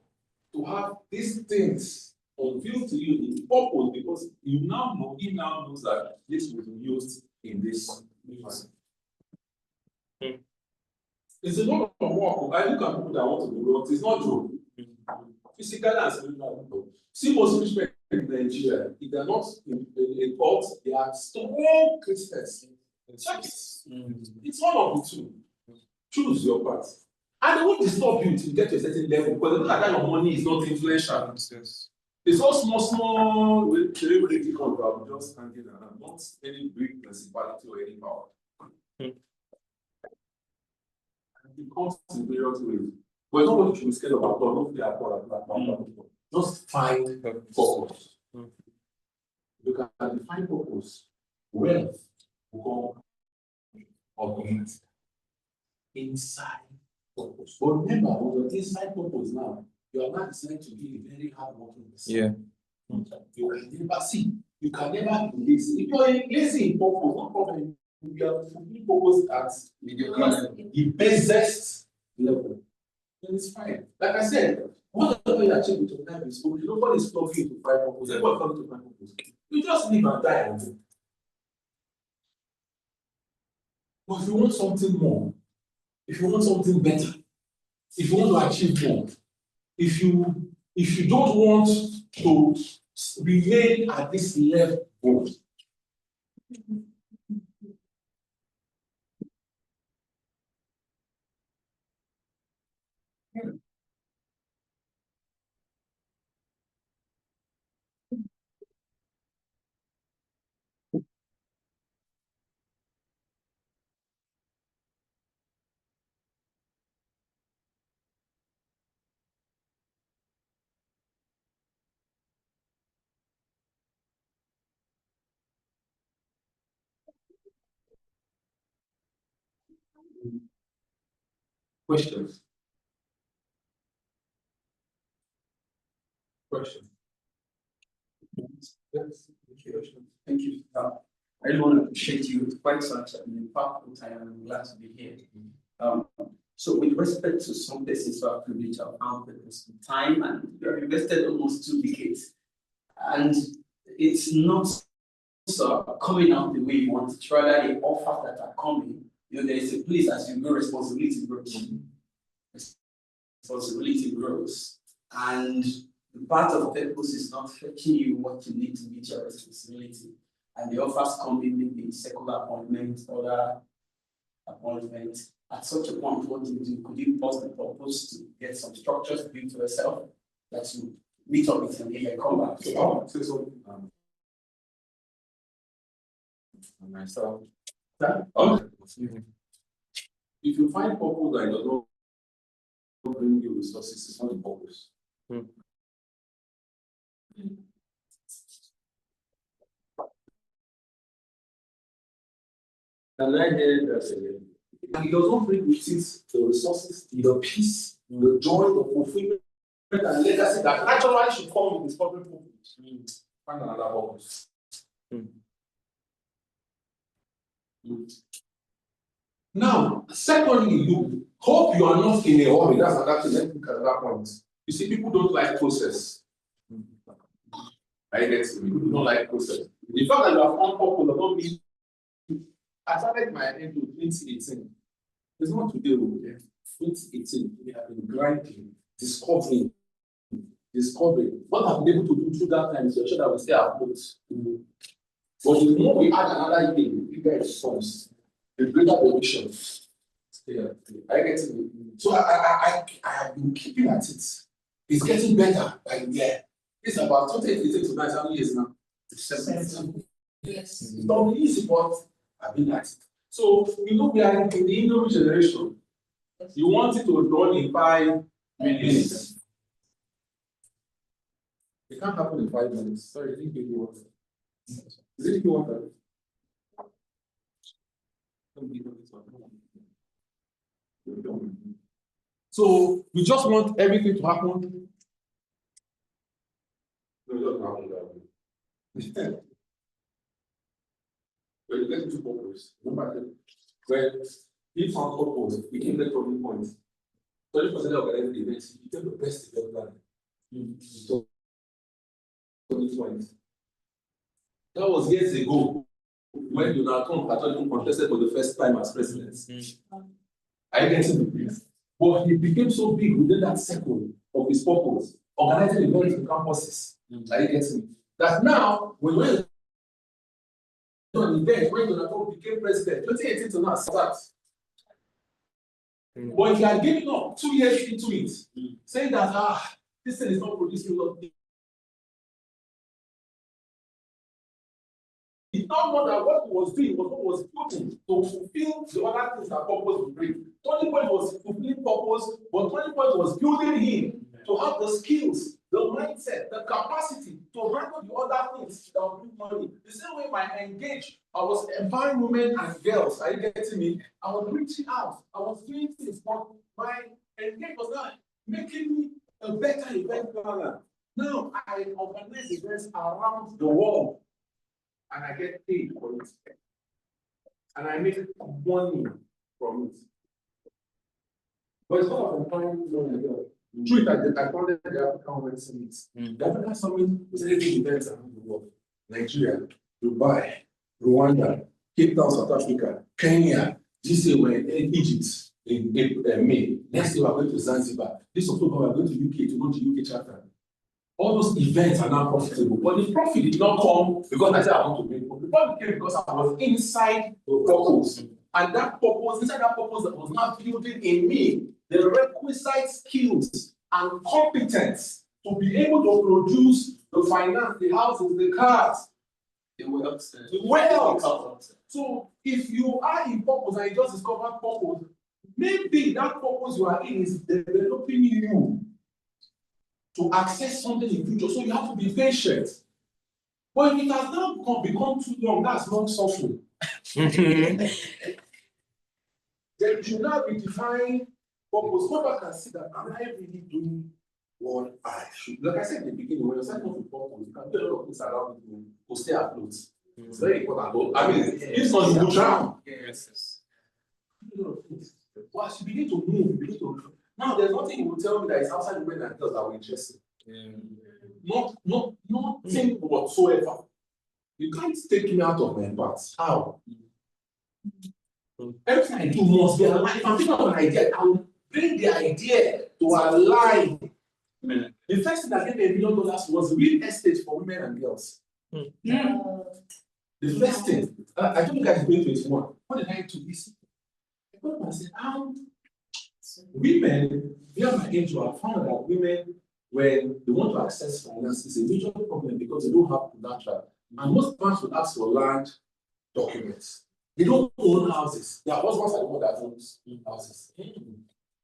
Speaker 1: to have these things unveiled to you in purpose because you now know, he now knows that this will be used in this manner. It's a lot of work. I look at people that want to do work. It's not true. Physical and spiritual people. See, most rich men in Nigeria, if they are not in cult, they are strong Christians. It's one of the two. Choose your path. And they won't disturb you to get to a certain level because they know that your money is not influential. Yes. It's all small, really difficult, just hanging around, not any big principality or any power. It comes in various ways. But it's not what you should be scared about, don't fear about. Just find purpose. You can define purpose. Wealth will come augment inside purpose. But remember, when you're inside purpose now, you are not designed to be a very hard-working person. Yeah. You can never see. You can never be lazy. If you're lazy in purpose, no problem. You are fulfilling purpose at the basest level. Then it's fine. Like I said, whatever you achieve with your time is okay. Nobody's stopping you to find purpose. Everyone comes to find purpose. You just live and die. But if you want something more, if you want something better, if you want to achieve more, if you don't want to remain at this level, questions? Questions? Yes.
Speaker 3: Thank you. I really want to appreciate you. It's quite such an impactful time, and I'm glad to be here. So, with respect to some places who have privilege of found purpose in time, and you have invested almost 2 decades, and it's not coming out the way you want. It's rather the offers that are coming. You know, there is a place as you grow, responsibility grows. Responsibility grows, and the part of purpose is not fetching you what you need to meet your responsibility. And the offers come in maybe secular appointments, other appointments. At such a point, what do you do? Could you pause the purpose to get some structures built to yourself that you meet up with and then come back?
Speaker 1: So, say something. Myself. If you find purpose that does not bring you resources, it's not a purpose. And I hear that again. And it does not bring with it the resources, the peace, the joy, the fulfillment, and legacy that naturally should come with this public purpose. Find another purpose. Now, secondly, you hope you are not in a hurry. That's another thing. Let's look at that point. You see, people don't like process. I get it. People don't like process. The fact that you have found purpose does not mean I started my end to 2018. It's not today, 2018. We have been grinding, discovering. What I've been able to do through that time is to ensure that we stay afloat. But the more we add another year, the bigger it becomes, the greater the mission. I get it. So I have been keeping at it. It's getting better by the year. It's about 2018 to 9 years now. 17. Yes. It's not easy, but I've been at it. So, we are in the Indo generation. You want it to run in 5 minutes. It can't happen in 5 minutes. Sorry, I didn't give you water. Is it water? So we just want everything to happen. No, it doesn't happen that way. When you get into purpose, remember when if found purpose, we came the turning point. 20% of the events, you get the best event plan. So, that was years ago when Donald Trump actually contested for the first time as president. Are you getting the But he became so big within that circle of his purpose, organizing events in campuses. Are you getting me? That now, when we're an event, when Donald Trump became president, 2018 to now starts. But he had given up 2 years into it, saying that this thing is not producing a lot of things. He found out that what he was doing was what was putting to fulfill the other things that purpose would bring. Turning point was fulfilling purpose, but turning point was building him to have the skills, the mindset, the capacity to handle the other things that will bring money. The same way I engaged, I was empowering women and girls. Are you getting me? I was reaching out, I was doing things, but my engagement was not making me a better event planner. Now I organize events around the world. And I get paid for it. And I make money from it. But it's not of empowering money again. True, I founded the African Women Summit. The African Summit is anything events around the world. Nigeria, Dubai, Rwanda, Cape Town, South Africa, Kenya. This year we're in Egypt in May. Next year we're going to Zanzibar. This October we're going to UK to go to UK chapter. All those events are now profitable, but the profit did not come because I said I want to make profit. The profit came because I was inside the purpose. And that purpose, inside that purpose that was not building in me the requisite skills and competence to be able to produce the finance, the houses, the cars, the wealth. So if you are in purpose and you just discover purpose, maybe that purpose you are in is developing you to access something in future, so you have to be patient. But if it has now become too long, that's long suffering. Then you should now redefine purpose. Go back and see that, am I really doing what I should? Like I said in the beginning, when you're setting up a purpose, you can do a lot of things around you to stay afloat. It's very important. I mean, if not, you will drown. Yes. Well, as you begin to move, you begin to. Now, there's nothing you will tell me that is outside the way that girls that will interest you. Nothing whatsoever. You can't take me out of my path. How? Everything I do must be aligned. If I'm thinking of an idea, I will bring the idea to align. The first thing that gave me $1 million was real estate for women and girls. The first thing, I told you guys in 2021, what did I do this? I thought I said, women, via my age, I found that women, when they want to access finance, is a major problem because they don't have collateral. And most banks will ask for land documents. They don't own houses. Their husbands are the ones that own houses.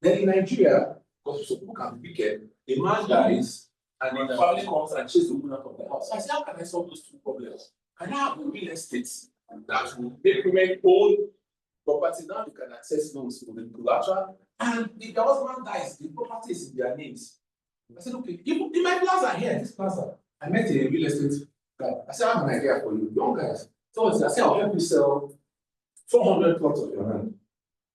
Speaker 1: Then in Nigeria, because some people can be wicked, a man dies and the family comes and chases the woman out of the house. So I said, how can I solve those two problems? Can I have a real estate that will make women own property? Now you can access loans for the collateral. And if the husband dies, the property is in their names. I said, okay, in my plaza here, this plaza, I met a real estate guy. I said, I have an idea for you, young guys. So I said, I'll help you sell 400 plots of your land,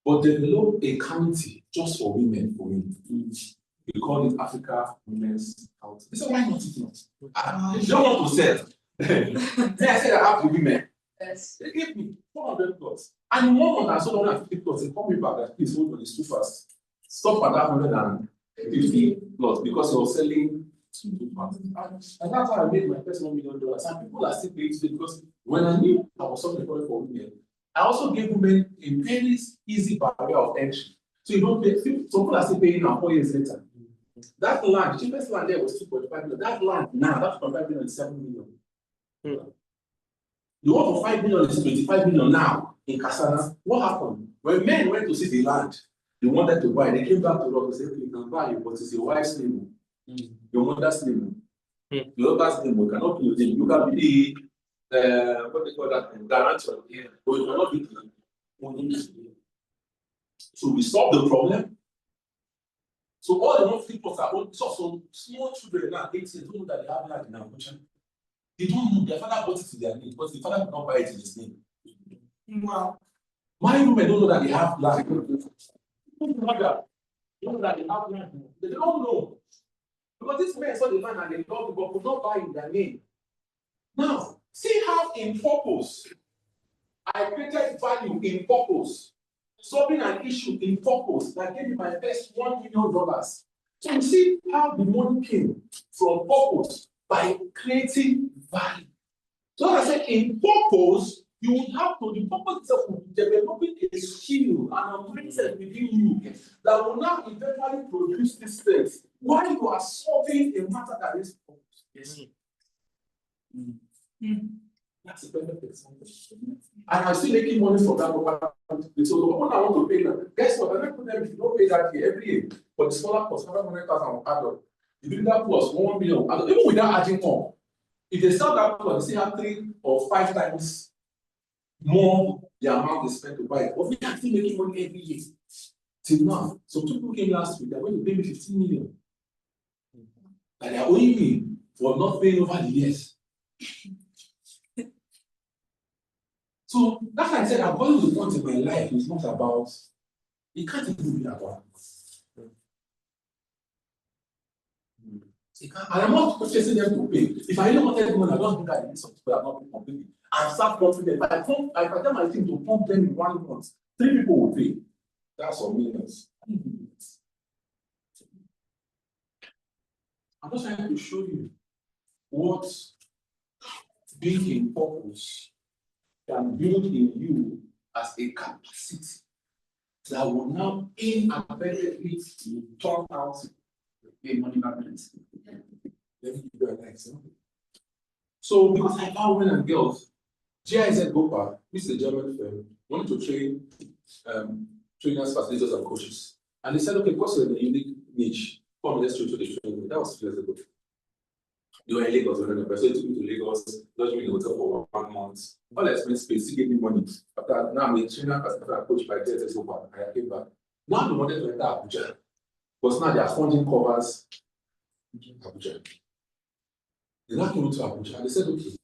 Speaker 1: but develop a county just for women for me. We call it Africa Women's County. They said, why not? They don't want to sell. Then I said, I have the women. Yes. They gave me 400 plots. And in 1 month, I sold 150 plots. They called me back that please hold on, it's too fast. Stop at that 150 plots because he was selling too fast. And that's how I made my first $1 million. And people are still paying today because when I knew I was solving the problem for women, I also gave women a very easy barrier of entry. So you don't pay, some people are still paying now 4 years later. That land, the cheapest land there was 2.5 million. That land now, that's 2.5 million is 7 million. The one for 5 million is 25 million now in Kasana. What happened? When men went to see the land, they wanted to buy, they came back to us and said, you can buy it, but it's your wife's name, your mother's name, your husband's name, we cannot be your name. You can be the what they call that guarantor, but you cannot be the owner. So we solved the problem. So all the monthly posts are on some small children now, 8 years, don't know that they have land in Abuja. They don't know their father bought it in their name, but the father did not buy it in his name. Wow. My women don't know that they have land. They don't know that they have land. They don't know. Because this man saw the land and they love it, but could not buy in their name. Now, see how in purpose, I created value in purpose, solving an issue in purpose that gave me my first $1 million. So you see how the money came from purpose by creating value. So I said, in purpose, you would have to, the purpose itself will be developing a skill and a mindset within you that will now eventually produce this things while you are solving a matter that is purpose. Yes. That's a perfect example. And I'm still making money from that property. So the one I want to pay now, guess what? I'm not putting them if you don't pay that here every year. But the smaller cost, 500,000 add-on. The bigger plus 1 million, even without adding more. If they sell that one, they still have 3 or 5 times more the amount they spend to buy it. But we are still making money every year. Till now. Some people came last week, they're going to pay me 15 million. And they're owing me for not paying over the years. So that's why I said I've gotten to the point in my life, it's not about, it can't even be about. And I'm not chasing them to pay. If I really wanted money, I don't think I need some people that are not paying completely. I'm start confident. If I tell my team to pump them in 1 month, 3 people will pay. That's some millions. I'm just trying to show you what being in purpose can build in you as a capacity that will now inadvertently turn out a money magnet. Let me give you an example. So, because I found women and girls, GIZ Gopal, which is a German firm, wanted to train trainers, facilitators, and coaches. And they said, okay, because of the unique niche, come let's train to the training. That was 2 years ago. They were in Lagos, so they took me to Lagos, lodged me in the hotel for 1 month. All expense paid, still gave me money. After now, I'm a trainer, facilitator, and coach by GIZ Gopal, and I came back. Now they wanted to enter Abuja, because now their funding covers Abuja. They now came into Abuja, and they said, okay,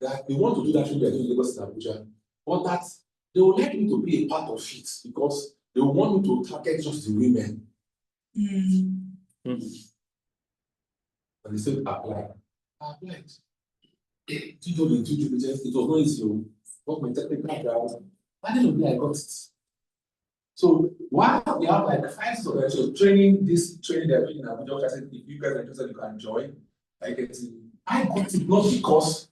Speaker 1: that they want to do that thing they're doing in Lagos and Abuja, but that they would like me to be a part of it because they want me to target just the women. And they said, apply. I applied. Did all the due diligence, it was not easy. Got my technical background. At the end of the day, I got it. So while we have like 5 students so training, this training they're doing in Abuja, I said, if you guys are interested, you can join. I got it not because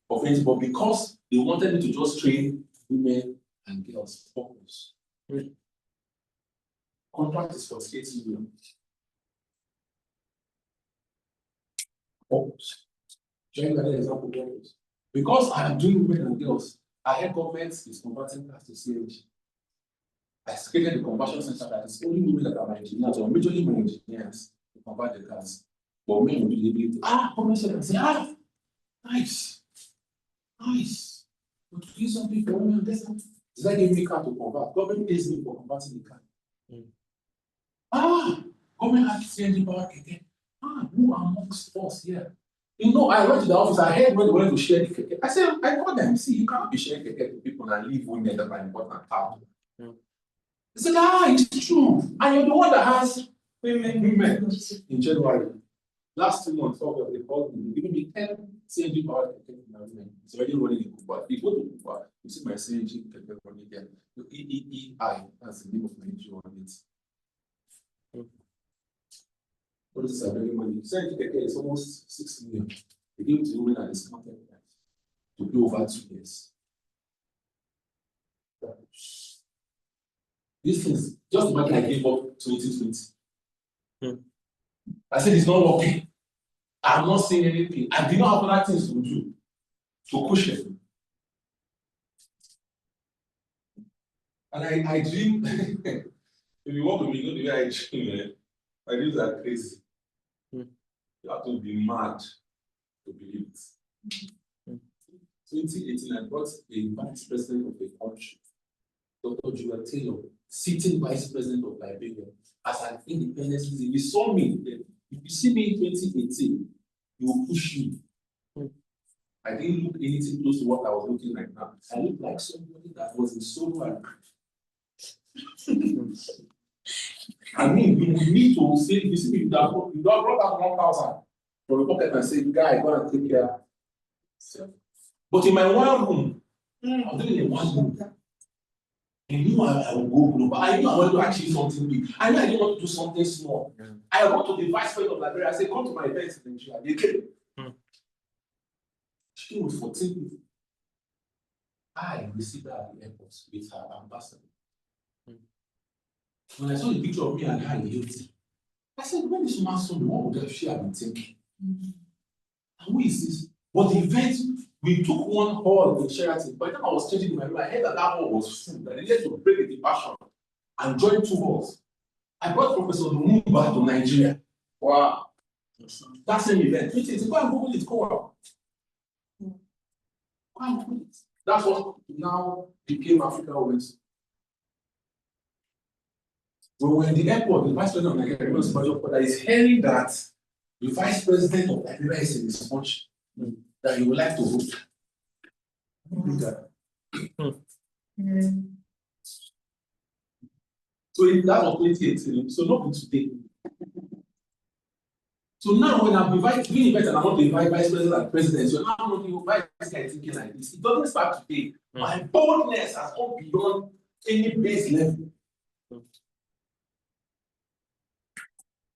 Speaker 1: of anything, but because they wanted me to just train women and girls. Focus. Contract is for 8 million. Focus. Join another example. Because I am doing women and girls, I heard government is converting cars to CNG. I created a conversion center that is only women that are my engineers, or majorly my engineers, to convert the cars. But men will be able to, government said, say, nice. Nice. But to do something for women, does that give me a car to convert? Government pays me for converting the car. Government has CNG power again. Who amongst us here? You know, I went to the office, I heard when they wanted to share the keke. I said, I told them, see, you cannot be sharing keke to people and leave women that are important out. They said, it's true. And you're the one that has women in January. Last 2 months, they called me, giving me 10 CNG power keke. It's already running in Kuba. If you go to Kuba, you see my CNG keke running there. The EEEI, that's the name of my NGO on it. What is this money? CNG keke is almost 6 million. They give it to women at discounted price to pay over 2 years. This thing, just imagine I gave up 2020. I said it's not working. I'm not seeing anything. I did not have other things to do to push it. And I dream, if you walk with me, you know the way I dream, my dreams are crazy.
Speaker 4: Mm.
Speaker 1: You have to be mad to believe it. 2018, I brought a vice president of the country, Dr. Julia Taylor, sitting vice president of Liberia, as an independent citizen. You saw me. If you see me in 2018, you will push me. I didn't look anything close to what I was looking like now. I look like somebody that was in solo and I mean, you need to say, you see, you don't brought out 1,000 from the pocket and say, guy, go and take care. But in my one room, I was doing in one room. I knew I would go global. I knew I wanted to achieve something big. I knew I didn't want to do something small. Yeah. I went to the vice president of Liberia. I said, come to my event in Nigeria. They came. She came with 14 people. I received her at the airport with her ambassador. When I saw the picture of me and her in Hilton, I said, when this man saw me, what would she have been thinking? And who is this? But the event, we took one hall in Sheraton. By the time I was changing in my room, I heard that hall was full, that they needed to break the departure and join 2 halls. I brought Professor Lumumba to Nigeria. Wow. That same event. Go and Google it, go out. Go and Google it. That's what now became Africa Women's. When we were in the airport, the vice president of Nigeria is hearing that the vice president of Nigeria is in this country, that he would like to vote. So that was 2018, so not today. So now when I'm doing events and I want to invite vice president and president, so now I'm not even vice president thinking like this. It doesn't start today. My boldness has gone beyond any base level.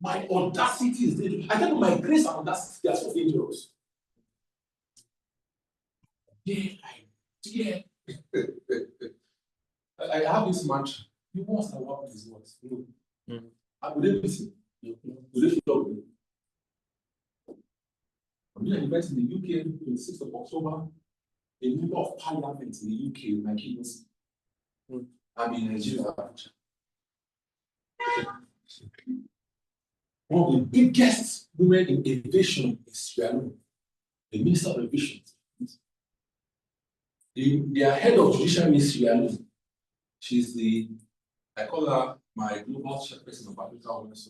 Speaker 1: My audacity is dangerous. I tell you, my grace and audacity, they are so dangerous. I have this mantra. You must have worked with these words. I believe it. I'm doing an event in the UK, 26th of October. A member of parliament in the UK, my kids. I'm in Nigeria. One of the biggest women in aviation is Sierra Leone, the Minister of Aviation. Their head of judiciary is Sierra Leone. She's I call her my global chairperson of Africa Women's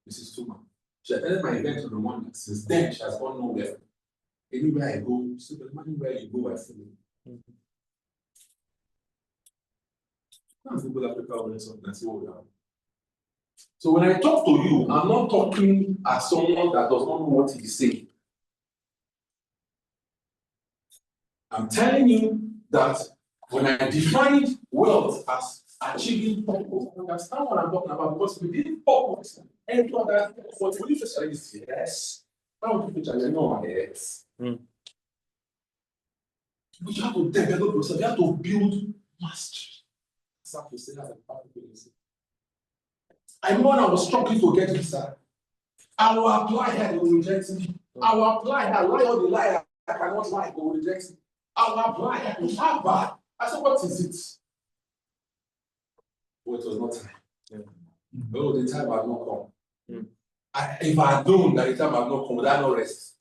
Speaker 1: Mrs. Tuma. She attended my event on the one. Since then, she has gone nowhere. Anywhere I go, so anywhere you go, I follow. That's Google Africa Women's and see what we have. So when I talk to you, I'm not talking as someone that does not know what he's saying. I'm telling you that when I defined wealth as achieving purpose, understand what I'm talking about, because within purpose, any other what will you just say is yes. How would you challenge? No, yes. But you have to develop yourself, you have to build mastery. That's how to say that. I know when I was struggling to get visa, I will apply here, they will reject me. I will apply here, lie on the liar, I cannot lie, they will reject me. I will apply here, it's not bad. I said, what is it? Well, it was not time. Oh, the time had not come. If I had known that the time had not come, would I not rest?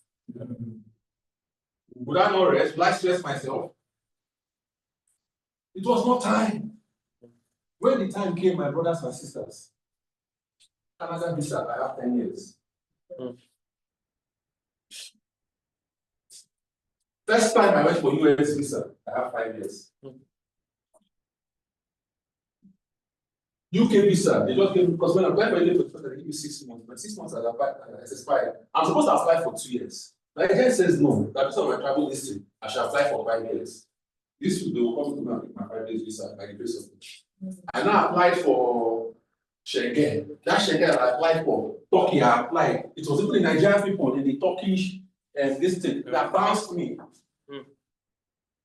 Speaker 1: Would I not rest? Would I stress myself? It was not time. When the time came, my brothers and sisters, Canada visa, I have 10 years. First time I went for US visa, I have 5 years. UK visa, they just gave me, because when I applied for the visa, they give you 6 months. But 6 months has expired. I'm supposed to apply for 2 years. My agent says no, that based on my travel history, I should apply for 5 years. This week, they will come to me and pick my 5 years visa by the grace of God. I now applied for Schengen. That Schengen I applied for, Turkey I applied. It was even the Nigerian people in the Turkish this thing that bounced me.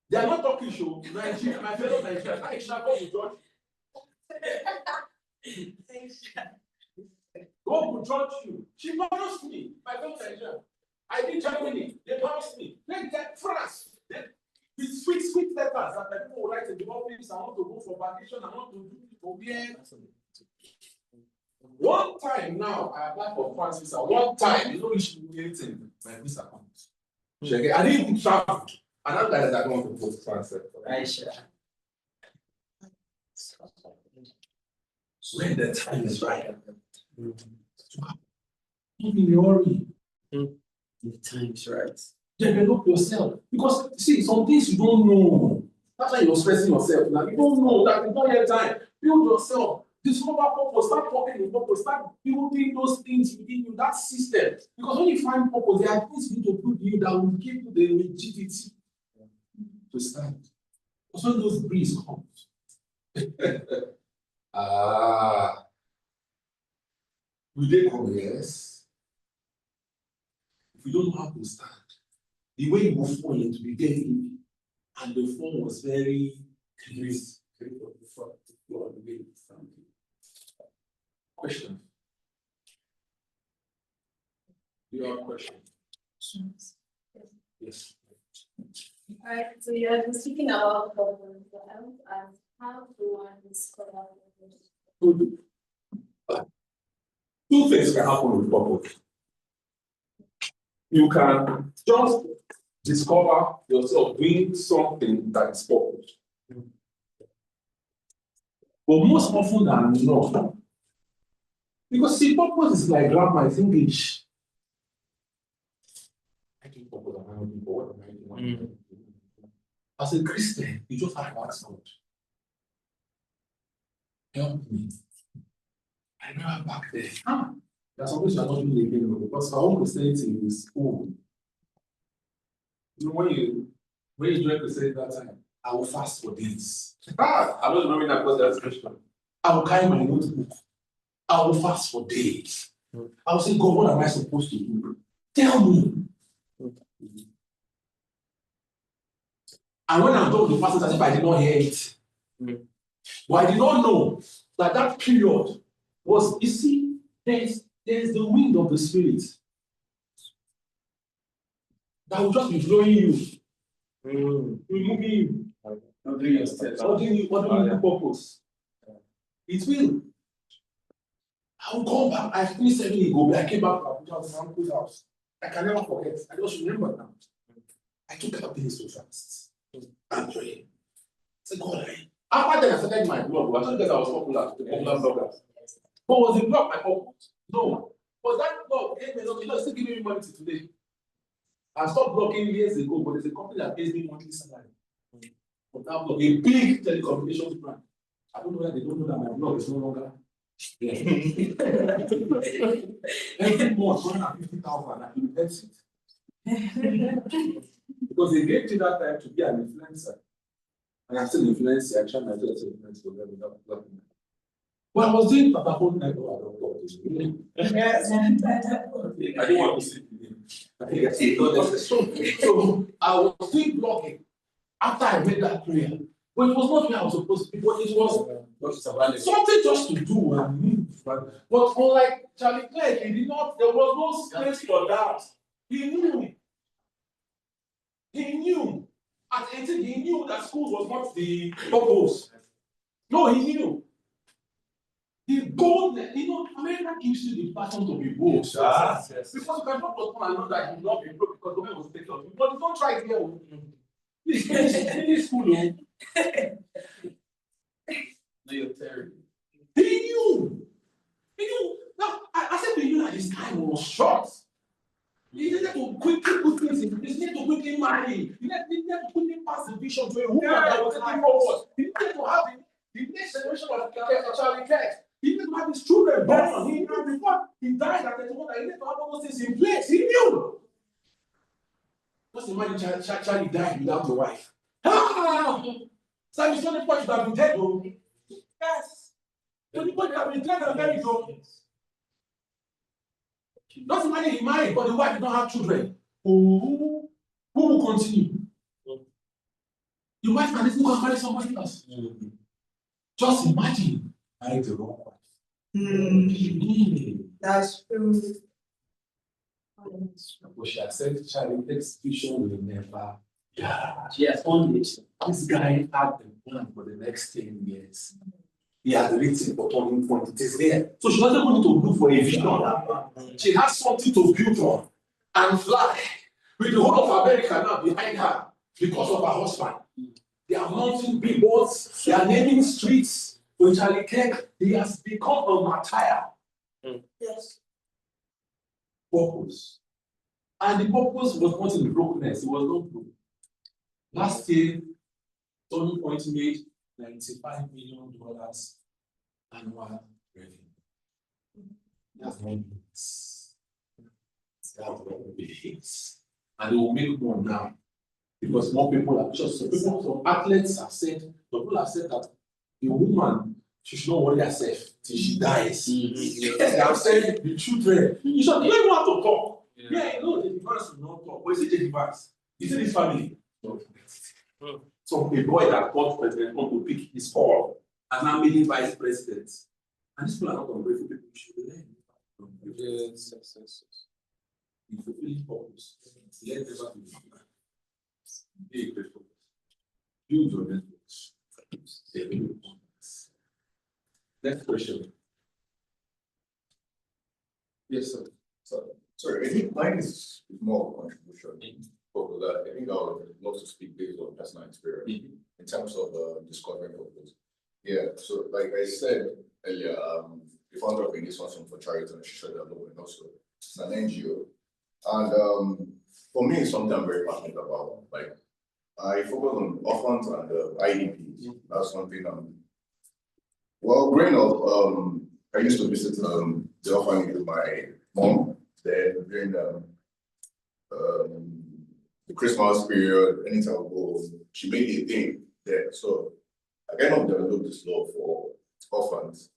Speaker 1: They are not Turkish, Nigeria, my fellow Nigerians. I shall go to judge. God will judge you. She bounced me, my fellow Nigerian. I did Germany, they bounced me. Then France. with sweet letters that the people will write in the office. I want to go for vacation. I want to do it for here. One time now, I applied for France visa. One time, you know, you should do anything. My visa comes. I didn't even travel. And I'm glad that I don't want to go to France. When the time is right. Don't be in a hurry.
Speaker 3: The time is right.
Speaker 1: Develop yourself. Because, see, some things you don't know. That's why you're stressing yourself. Now, you don't know that you don't have time. Build yourself. Discover purpose. Start talking in purpose. Start building those things within you, that system. Because when you find purpose, there are things you need to put in you that will give you the rigidity to stand. Because when those breeze comes, will they come? Yes. If you don't know how to stand, the way you will fall into be very heavy, and the fall was very crisp. Question. You have a question? Yes.
Speaker 5: All right, so you have been speaking about purpose and how to one discover purpose.
Speaker 1: Two things can happen with purpose. You can just discover yourself doing something that is purpose. But most often than not, because see, purpose is like grammar, it's English. I think purpose, what am I doing? As a Christian, you just have to ask God, help me. I remember back there. There's something you are not doing again, because our own Christianity is old. You know, when you join Christianity that time, I will fast for days. I don't remember that because that's Christian. I will carry my notebook. I will fast for days. I will say, God, what am I supposed to do? Tell me. And when I'm done with the fasting, as if I did not hear it. But I did not know that that period was, you see, there's the wind of the Spirit that will just be blowing you, removing you, ordering your steps, ordering you purpose. It will. I will come back. I finished 7 years ago, but I came back to my uncle's house. I can never forget. I just remember now. I took out things so fast. I'm praying. I said, God, after that, I started my blog. I told you guys I was popular, the popular blogger. But was the blog my purpose? No. But that blog gave me nothing. It's still giving me money today. I stopped blogging years ago, but there's a company that pays me monthly salary. But that blog, a big telecommunications brand. I don't know whether they don't know that my blog is no longer. Yeah. Every month, 150,000, I invest it. Because they gave me that time to be an influencer. And I'm still an influencer. I try my best to influence for them without blocking them. But I was doing Papa whole night. Oh, I don't know this. I didn't want to sleep with him. So I was doing blogging after I made that prayer. But it was not where I was supposed to be, but it was something just to do and move. But unlike Charlie Clegg, he did not, there was no space for that. He knew. He knew. At 18, he knew that school was not the purpose. No, he knew. The boldness, America gives you the passion to be bold. Yes. Because you cannot come and know that you will not be broke because the man will take care of you. But don't try it here. Please finish school. No, you're terrible. He knew. He knew. Now, I said to you that his time was short. He needed to quickly put things in place. He needed to quickly marry. He needed to quickly pass the vision to a woman that was taking forward. He needed to have the next generation of Charlie Kirk. He needed to have his children born. He knew before he died at 31 that he needed to have all those things in place. He knew. Just imagine Charlie died without a wife. So his only point should have been dead, though. Yes. So the point have been dead and buried, though. Just imagine he married, but the wife did not have children. Who will continue? The wife can even go and marry somebody else. Just imagine marrying the wrong wife.
Speaker 5: That's true.
Speaker 1: But she accepted Charlie, execution will never Yeah,
Speaker 3: She has owned it.
Speaker 1: this guy had the plan for the next 10 years. He had written for turning point. It is there. So she doesn't want to look for a vision. She has something to build on and fly with the whole of America now behind her because of her husband. They are mounting billboards, they are naming streets. With Charlie Kirk, he has become a martyr.
Speaker 3: Yes.
Speaker 1: Purpose. And the purpose was not in brokenness, it was not broke. Last year, Turning Point made $95 million annual revenue. That's one hits. That's one hits. And they will make more now. Because more people are just some athletes have said, some people have said that the woman, she should not worry herself till she dies. Yes, they have said the children, you should not even have to talk. Yeah, no, the device will not talk. But is it the device? Is it his family? No. So a boy that got president want to pick his call and now made him vice president. And these people are not ungrateful people. You should learn. Yes. If you feel purpose, let never be grateful. Build your networks. Next question. Yes, sir.
Speaker 6: Sorry, I think mine is more of a contribution. But I think I would love to speak based on personal experience in terms of discovering purpose. Yeah, so like I said earlier, the founder of this function for charity and social development also. It's an NGO. And for me, it's something I'm very passionate about. Like I focus on orphans and IDPs. That's something well, growing up, I used to visit the orphanage with my mom then during the Christmas period, anytime I go, she made a thing there. So I kind of developed this love for orphans.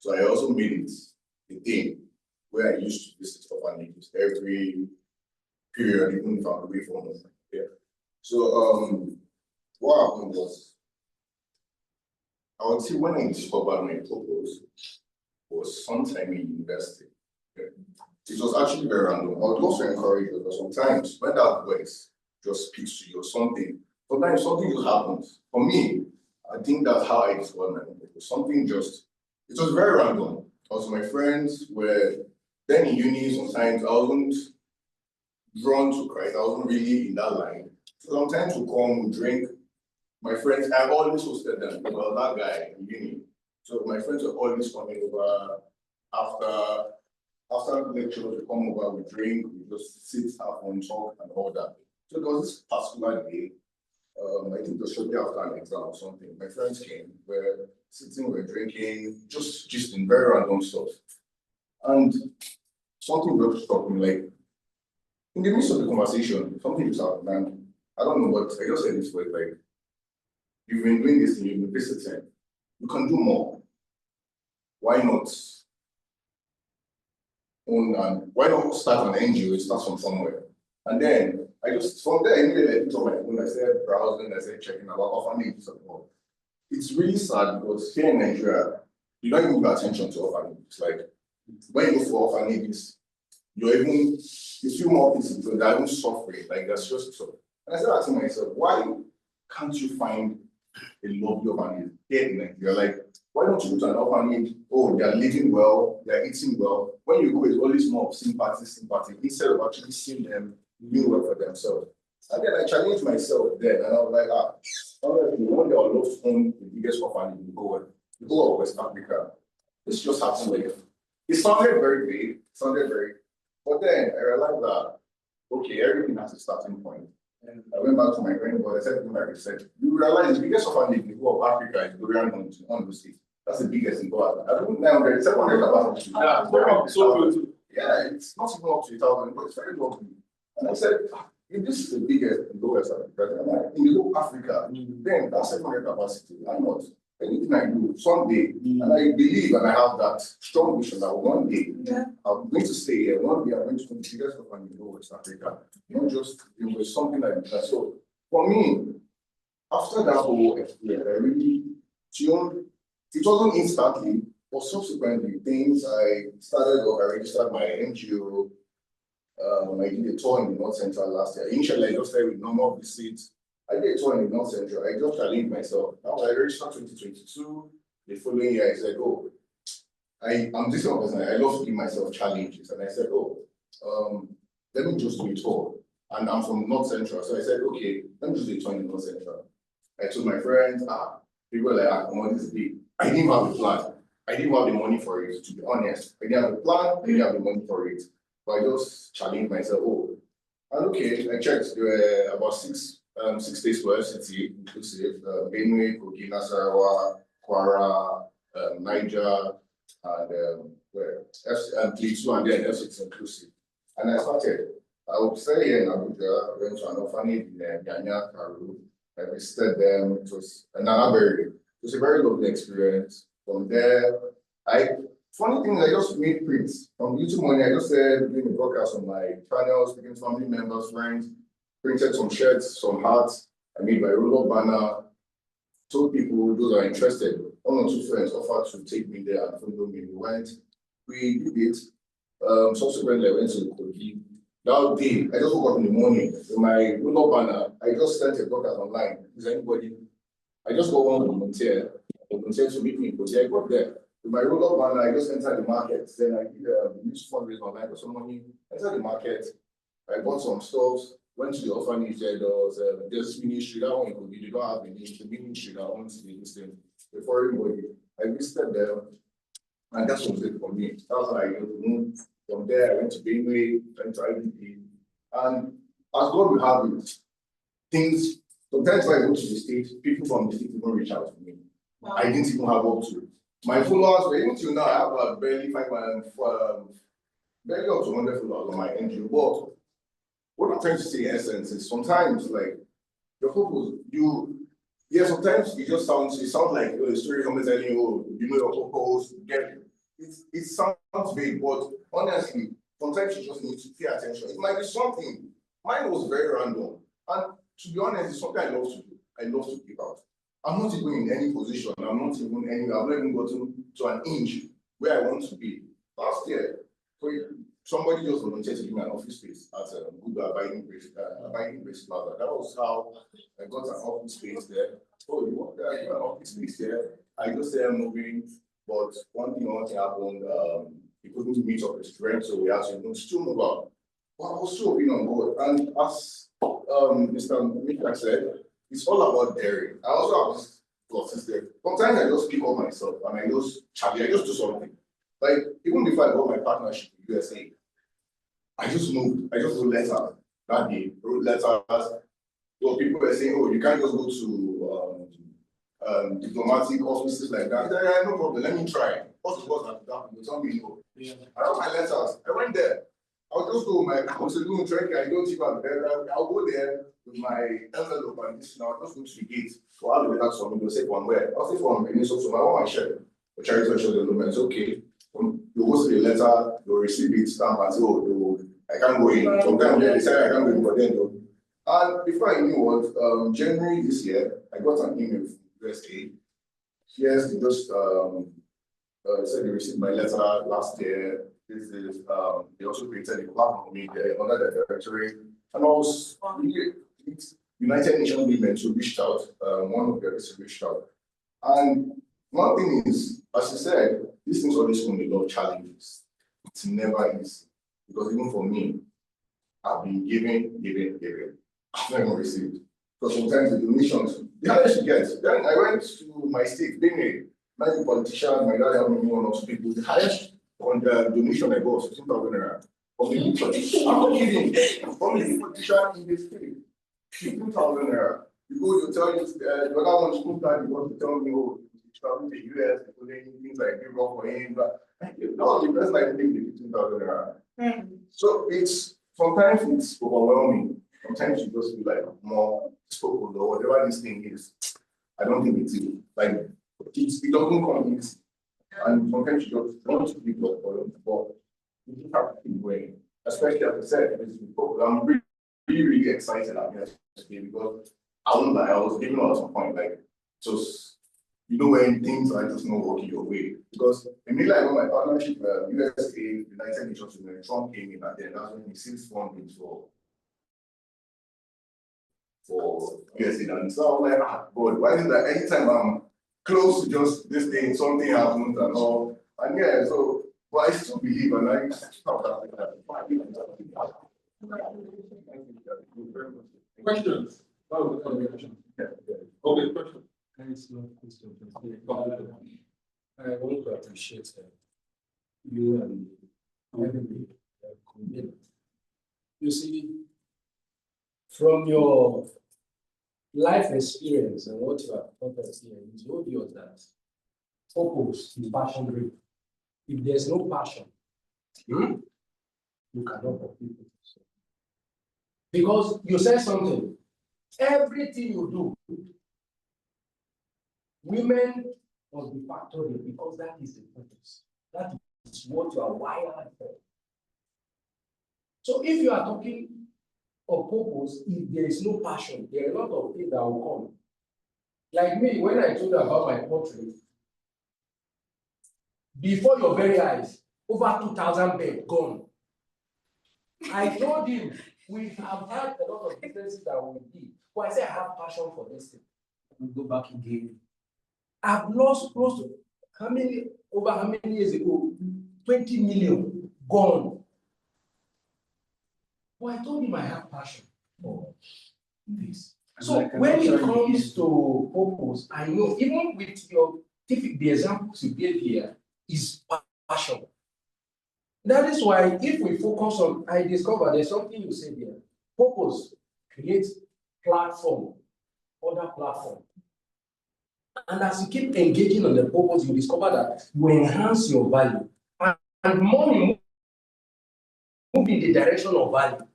Speaker 6: So I also made it a thing where I used to visit orphanages every period, even if I'm away from home. Yeah. So what happened was, I would say when I discovered my purpose was sometime in university. Yeah. It was actually very random. I would love to encourage you, but sometimes when that voice just speaks to you or something, sometimes something just happens. For me, I think that's how I discovered my own purpose. Something just, it was very random. Also, my friends were then in uni, sometimes I wasn't drawn to Christ. I wasn't really in that line. So sometimes to come, drink. My friends, I've always hosted them because that guy in uni. So my friends were always coming over after lectures, we come over, we drink, we just sit, have fun, talk, and all that. So there was this particular day, I think it was shortly after an exam or something. My friends came, we're sitting, we're drinking, just in very random stuff. And something just struck me, like, in the midst of the conversation, something just happened, and I don't know what, I just said this word, like, you've been doing this and you've been visiting, you can do more. Why not? And why not start an NGO? It starts from somewhere. And then I just, from there, immediately I picked up my phone, I started browsing, I started checking about orphanages and all. It's really sad because here in Nigeria, you don't even give attention to orphanages. Like, when you go for orphanages, you feel more peaceful, they're even suffering, like that's just so. And I started asking myself, why can't you find a lovely orphanage here in Nigeria? Like, why don't you go to an orphanage? Oh, they're living well, they're eating well. When you go, it's always more of sympathy, instead of actually seeing them doing well for themselves. And then I challenged myself then, and I was like, one day I'll love to own the biggest orphanage in the whole of West Africa. This just happened like, it sounded very big, but then I realized that, okay, everything has a starting point. And I went back to my grandmother, I said, like I said, you realize the biggest orphanage in the whole of Africa is Dorian on the state. That's the biggest in the world. I don't know, 700 capacity. Yeah, it's not even up to 1,000, but it's very lovely. And I said, if this is the biggest in the West Africa, in the whole Africa, then that's 700 capacity. I'm not. Anything I do someday, and I believe and I have that strong vision that one day I'm going to stay here. One day I'm going to be the biggest orphanage in the whole West Africa. Not just something like that. So for me, after that whole experience, I really tuned. It wasn't instantly, but subsequently, things I started off, I registered my NGO, I did a tour in the North Central last year. Initially, I just started with normal visits. I did a tour in the North Central. I just challenged myself. Now I registered 2022. The following year, I said, oh, I'm this kind of person. I love to give myself challenges. And I said, oh, let me just do a tour. And I'm from North Central. So I said, okay, let me just do a tour in the North Central. I told my friends, people were like, come on, this is big. I didn't have a plan. I didn't have the money for it, to be honest. I didn't have a plan, I didn't have the money for it. But I just challenged myself, oh, and okay, I checked, there were about 6 states for FCT, inclusive, Benue, Kogi, Nasarawa, Kwara, Niger, and Plateau, and then FCT inclusive. And I started. I would stay here in Abuja, went to an orphanage in Ghana, Karu. I visited them. It was it was a very lovely experience. From there, funny thing, I just made prints from YouTube money. I just started doing a broadcast on my channels, speaking to family members, friends, printed some shirts, some hats. I made my roll-up banner, told people those are interested. 1 or 2 friends offered to take me there and follow me. We went, we did it. Subsequently, I went to Kogi. That day, I just woke up in the morning with my roll-up banner. I just sent a broadcast online. Is anybody? I just got one volunteer to meet me in Kogi. I got there. With my roll-up banner, I just entered the market. Then I did a huge fundraiser online for some money. Entered the market. I bought some stuff. Went to the orphanage. There was this ministry. That one could be. They don't have the ministry that wants to be listening. The foreign body. I visited them, and that was it for me. That was how I moved. From there, I went to Benue, went to IDP, and as God will have it, things. Sometimes when I go to the States, people from the States don't reach out to me. Wow. I didn't even have up to. My followers were even till now. I have barely barely up to 100 followers on my NGO. But what I'm trying to say in essence is sometimes like your purpose, sometimes it sounds like a story somebody telling you, oh, you know your purpose, get it. It sounds big, but honestly, sometimes you just need to pay attention. It might be something. Mine was very random. And to be honest, it's something I love to do. I love to give out. I'm not even in any position. I've not even gotten to an inch where I want to be. Last year, somebody just volunteered to give me an office space at Google Abiding Grace Plaza. That was how I got an office space there. Oh, you want that? I got an office space there. I just started moving, but one thing happened. He couldn't meet up his rent, so we had to still move out. But I was so on board. And as Mr. Meshack said, it's all about daring. I also have this process there. Sometimes I just pick up myself and I just do something. Like, even before I got my partnership in USA, I just moved. I just wrote letters that day. Wrote letters. So people were saying, oh, you can't just go to diplomatic offices like that. I said, yeah, no problem. Let me try. What's the boss at that? You tell me no. Yeah. I wrote my letters. I went there. I'll just go with my doing trek. I don't even there. I'll go there with my envelope and this. Now I'll just go to the gate. So I'll be that from. They'll say from where? I'll say from Minnesota. So I want my shirt. The charity show the it's okay. You go to the letter, you'll receive it, stamp and say, oh, I can't go in. Sometimes they say I can't go in, but then though. And before I knew what, January this year, I got an email from USA. Yes, they just said they received my letter last year. This is they also created a platform for me under the directory. And also United Nations Women who reached out, one of them reached out. And one thing is, as you said, these things always come with a lot of challenges. It's never easy. Because even for me, I've been giving. I've never even received. Because sometimes the donations, the highest you get. Then I went to my state, Benue, many politicians, my dad helped me 1 or 2 people. The highest on the donation I got was 15,000 naira. From the politician, I'm not kidding. From the politician in the state, 15,000 naira. You go, you tell you, the other one school time, you want to tell me, oh, traveling to the US, including things like give up for him, but that was the best I think the 15,000 naira. So sometimes it's overwhelming. Sometimes you just feel like more spoken or whatever this thing is. I don't think it's like it doesn't come easy. And sometimes you just want to give up for it, but you just have to keep going. Especially as I said, I'm really excited about it today because I was giving out some point like just you know when things are just not working your way. Because immediately I got my partnership, USA, United Nations, when Trump came in, and then that's when he sees funding for USA. And so I was like, ah, God, why is it that anytime I'm close to just this thing, something happens and all? And yeah, so, but I still believe, and I
Speaker 1: Questions? Oh, okay, question. Okay, question.
Speaker 2: It's not question. I want to appreciate you and everybody. You see, from your life experience and what you have taught us here, it's obvious that purpose is passion driven. If there's no passion, you cannot help people. Because you said something, everything you do, women must be factored in because that is the purpose. That is what you are wired for. So if you are talking of purpose, if there is no passion, there are a lot of things that will come. Like me, when I told you about my portrait, before your very eyes, over 2,000 beds gone. I told him, we have had a lot of businesses that we did, but I said I have passion for this thing.
Speaker 3: We go back again.
Speaker 2: I've lost close to how many years ago? 20 million gone. But I told him I have passion for this. So
Speaker 3: Like
Speaker 2: when it comes to purpose, I know even with the examples you gave here is passion. That is why if we focus on, I discovered there's something you said here. Purpose creates platform, other platform. And as you keep engaging on the purpose, you discover that you enhance your value. And money move in the direction of value.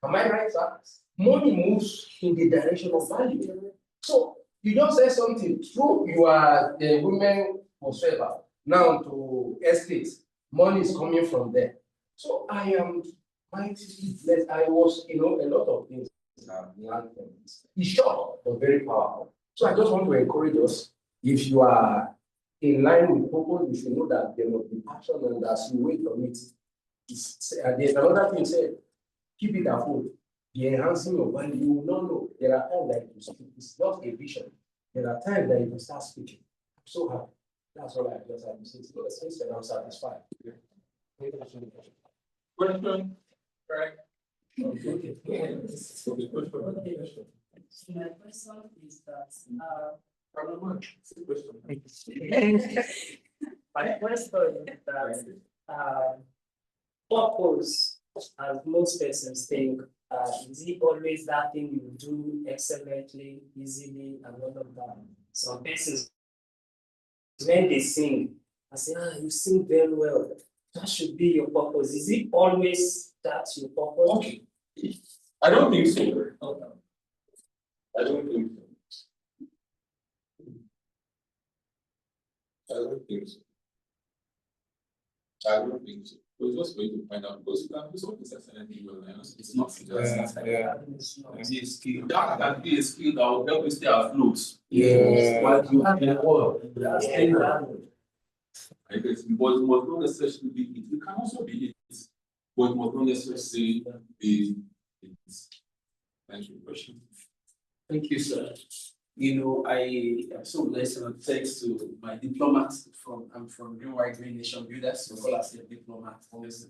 Speaker 2: Am I right, sir? Money moves in the direction of value. So you just said something true. You are the women whatsoever. Now to estates, money is coming from there. So I am mightily blessed. I was, a lot of things I've learned from this. It's short but very powerful. So I just want to encourage us. If you are in line with purpose, you should know that there must be passion, and as you wait on it, there's another thing said, keep it afloat. Be enhancing your value. You will not know. There are times that you speak. It's not a vision. There are times that you start speaking. I'm so happy. That's all I just have to say. So since I'm satisfied.
Speaker 1: Question? Right.
Speaker 5: My question is that my question is that purpose, as most persons think, is it always that thing you do excellently, easily, and all of that? Some persons, when they sing, I say, you sing very well. That should be your purpose. Is it always that your purpose?
Speaker 1: Okay. I don't think so. Okay. I don't think so. I don't think so. I don't think so. We're just going to find out because you can do something excellently well. It's not just be a skill. That can be a skill that will help you stay afloat.
Speaker 2: Yes.
Speaker 1: While you are in the world. I guess, but it must not necessarily be it. It can also be it, but it must not necessarily be it. Thank you. Question.
Speaker 3: Thank you, sir. I am so blessed, and thanks to my diplomat I'm from Green White Green Nation Builders, so all I say diplomat, always.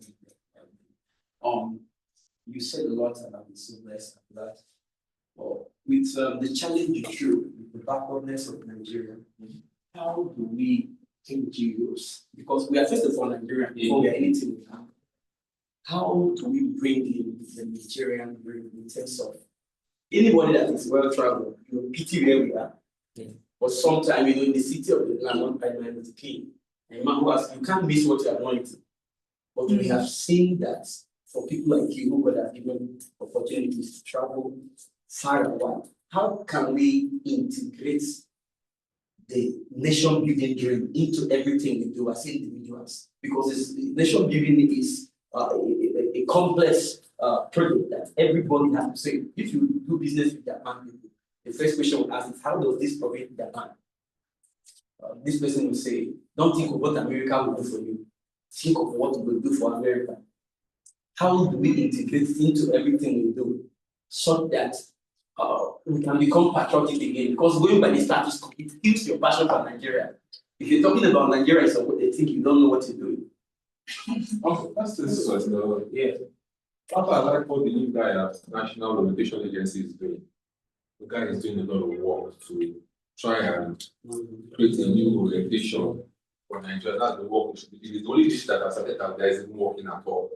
Speaker 3: You said a lot, and I'm so blessed for that. With the challenge you threw, with the backwardness of Nigeria, how do we NGOs, because we are first of all Nigerian before we are anything we have. How do we bring in the Nigerian brain in terms of anybody that is well traveled, pity where we are. But sometimes, in the city of the land, one pipeline is clean. And man who asks, you can't miss what you are anointing. But we have seen that for people like you who have given opportunities to travel far and wide, how can we integrate the nation building dream into everything we do as individuals? Because nation building is a complex project that everybody has to say. If you do business with Japan people, the first question we ask is, how does this profit Japan? this person will say, don't think of what America will do for you. Think of what we will do for America. How do we integrate into everything we do so that we can become patriotic again? Because going by the status quo, it kills your passion for Nigeria. If you're talking about Nigeria, so what they think you don't know what you're doing.
Speaker 1: Okay, that's this was yeah. What I like what the new guy at National Orientation Agency is doing. The guy is doing a lot of work to try and create a new orientation for Nigeria. That's the work we should be doing. The only issue that I started that guy isn't working at all.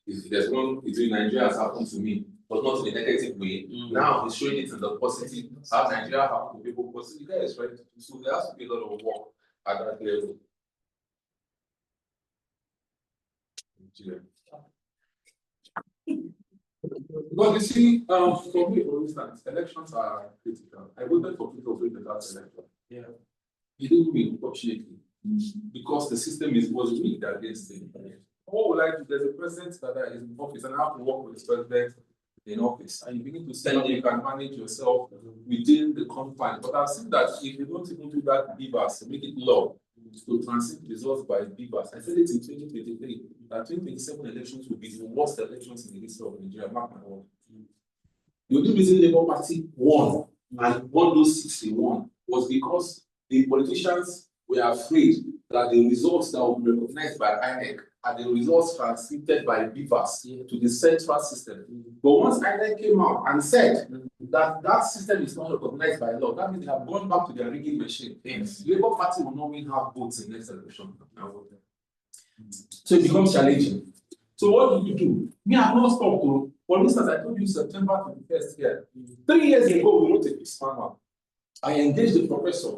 Speaker 1: If there's one between Nigeria has happened to me, but not in a negative way. Now he's showing it in the positive. How Nigeria happened to people positive. The guy is trying to do so. There has to be a lot of work at that level. But you see, for me, for instance, elections are critical. I voted for Peter Obi without election.
Speaker 2: Yeah.
Speaker 1: He didn't win, unfortunately, because the system was rigged against him. What would I do? There's a president that is in office, and I have to work with the president in office, and you begin to see how you can manage yourself within the confines. But I've seen that if you don't even do that beavers, make it law to transmit results by beavers. I said it in 2023 that 2027 elections will be the worst elections in the history of Nigeria. Mark my word. The only reason Labour Party won and won those 61 was because the politicians were afraid that the results that will be recognized by INEC are the results transmitted by beavers to the central system. But once INEC came out and said that that system is not recognized by law, that means they have gone back to their rigging machine. Labour Party will not even have votes in next election. So it becomes challenging. So what do you do? Me, I have not stopped to. For instance, I told you September 21st here. 3 years ago, we wrote a peace manual. I engaged the professor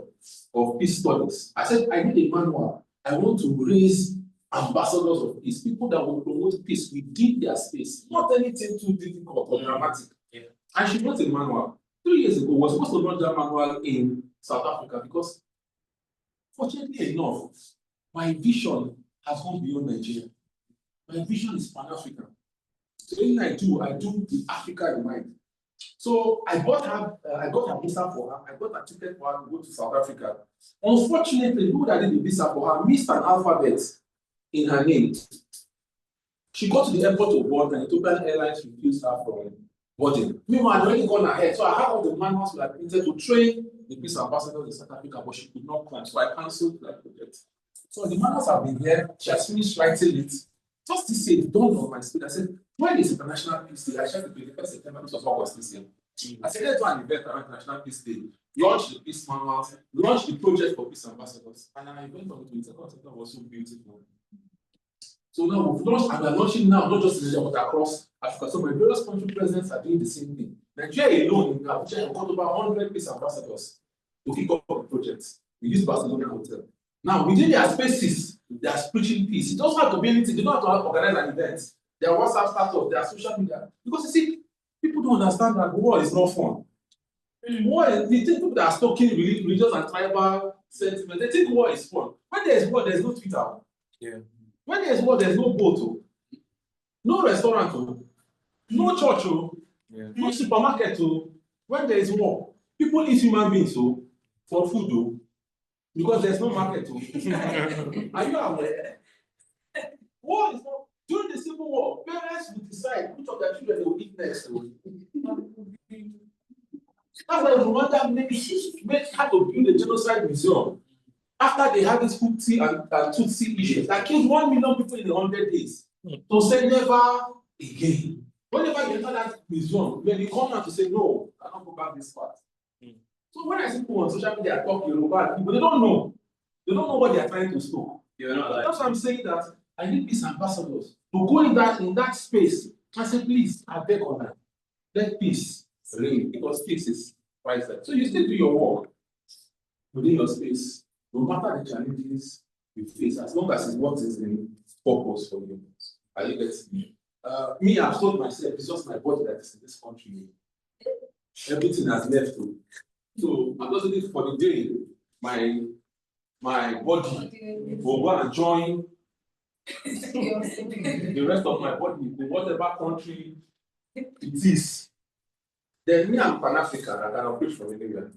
Speaker 1: of peace studies. I said, I need a manual. I want to raise ambassadors of peace, people that will promote peace within their space, not anything too difficult or dramatic. Yeah. And she wrote a manual. 3 years ago, we were supposed to launch that manual in South Africa because, fortunately enough, my vision has gone beyond Nigeria. My vision is Pan-African. So anything I do with Africa in mind. So I got a visa for her. I got a ticket for her to go to South Africa. Unfortunately, the people that did the visa for her missed an alphabet in her name. She got to the airport to board and Ethiopian Airlines refused her from boarding. Meanwhile, I'd already gone ahead. So I had all the manuals that I printed to train the peace ambassadors in South Africa, but she could not come. So I cancelled that project. So the manuals have been here. She has finished writing it. Just to say, it dawned on my spirit. I said, when is International Peace Day? I tried to 21st September, this was August this year. I said, let's do an event around International Peace Day. Launch the peace manuals, launch the project for peace ambassadors. And an event on the 22nd September was so beautiful. So now we've launched, and we're launching now, not just in Nigeria, but across Africa. So my various country presidents are doing the same thing. Nigeria alone, in Abuja, have got over 100 peace ambassadors to kick off the project. We use Barcelona Hotel. Now, within their spaces, they are preaching peace. It doesn't have to be anything. They don't have to organize an event. Their WhatsApp status, their social media. Because you see, people don't understand that war is not fun. War is, they think people that are stoking religious and tribal sentiment, they think war is fun. When there is war, there is no Twitter. Yeah. When there is war, there is no boat, no restaurant, no church, no supermarket. When there is war, people eat human beings for food. Because there's no market. Are you aware? War is not. During the Civil War, parents would decide which of their children they will eat next. That's why Rwanda had to build a genocide museum after they had this Hutu and Tutsi issues that killed 1 million people in 100 days. To say never again. Whenever you enter that museum, when you come out to say no, I can't go back this part. So when I see people on social media talk Yoruba, people they don't know. They don't know what they are trying to stoke. That's why I'm saying that I need peace ambassadors to go in that space and say, please, I beg on that. Let peace reign, because peace is priceless. So you still do your work within your space, no matter the challenges you face, as long as it's what is in purpose for you. Are you getting me? Me, I've told myself, it's just my body that is in this country. Everything has left. So I'm just looking for the day my body will go and join the rest of my body in whatever country it is. Then me, I'm Pan-African, I can operate from anywhere.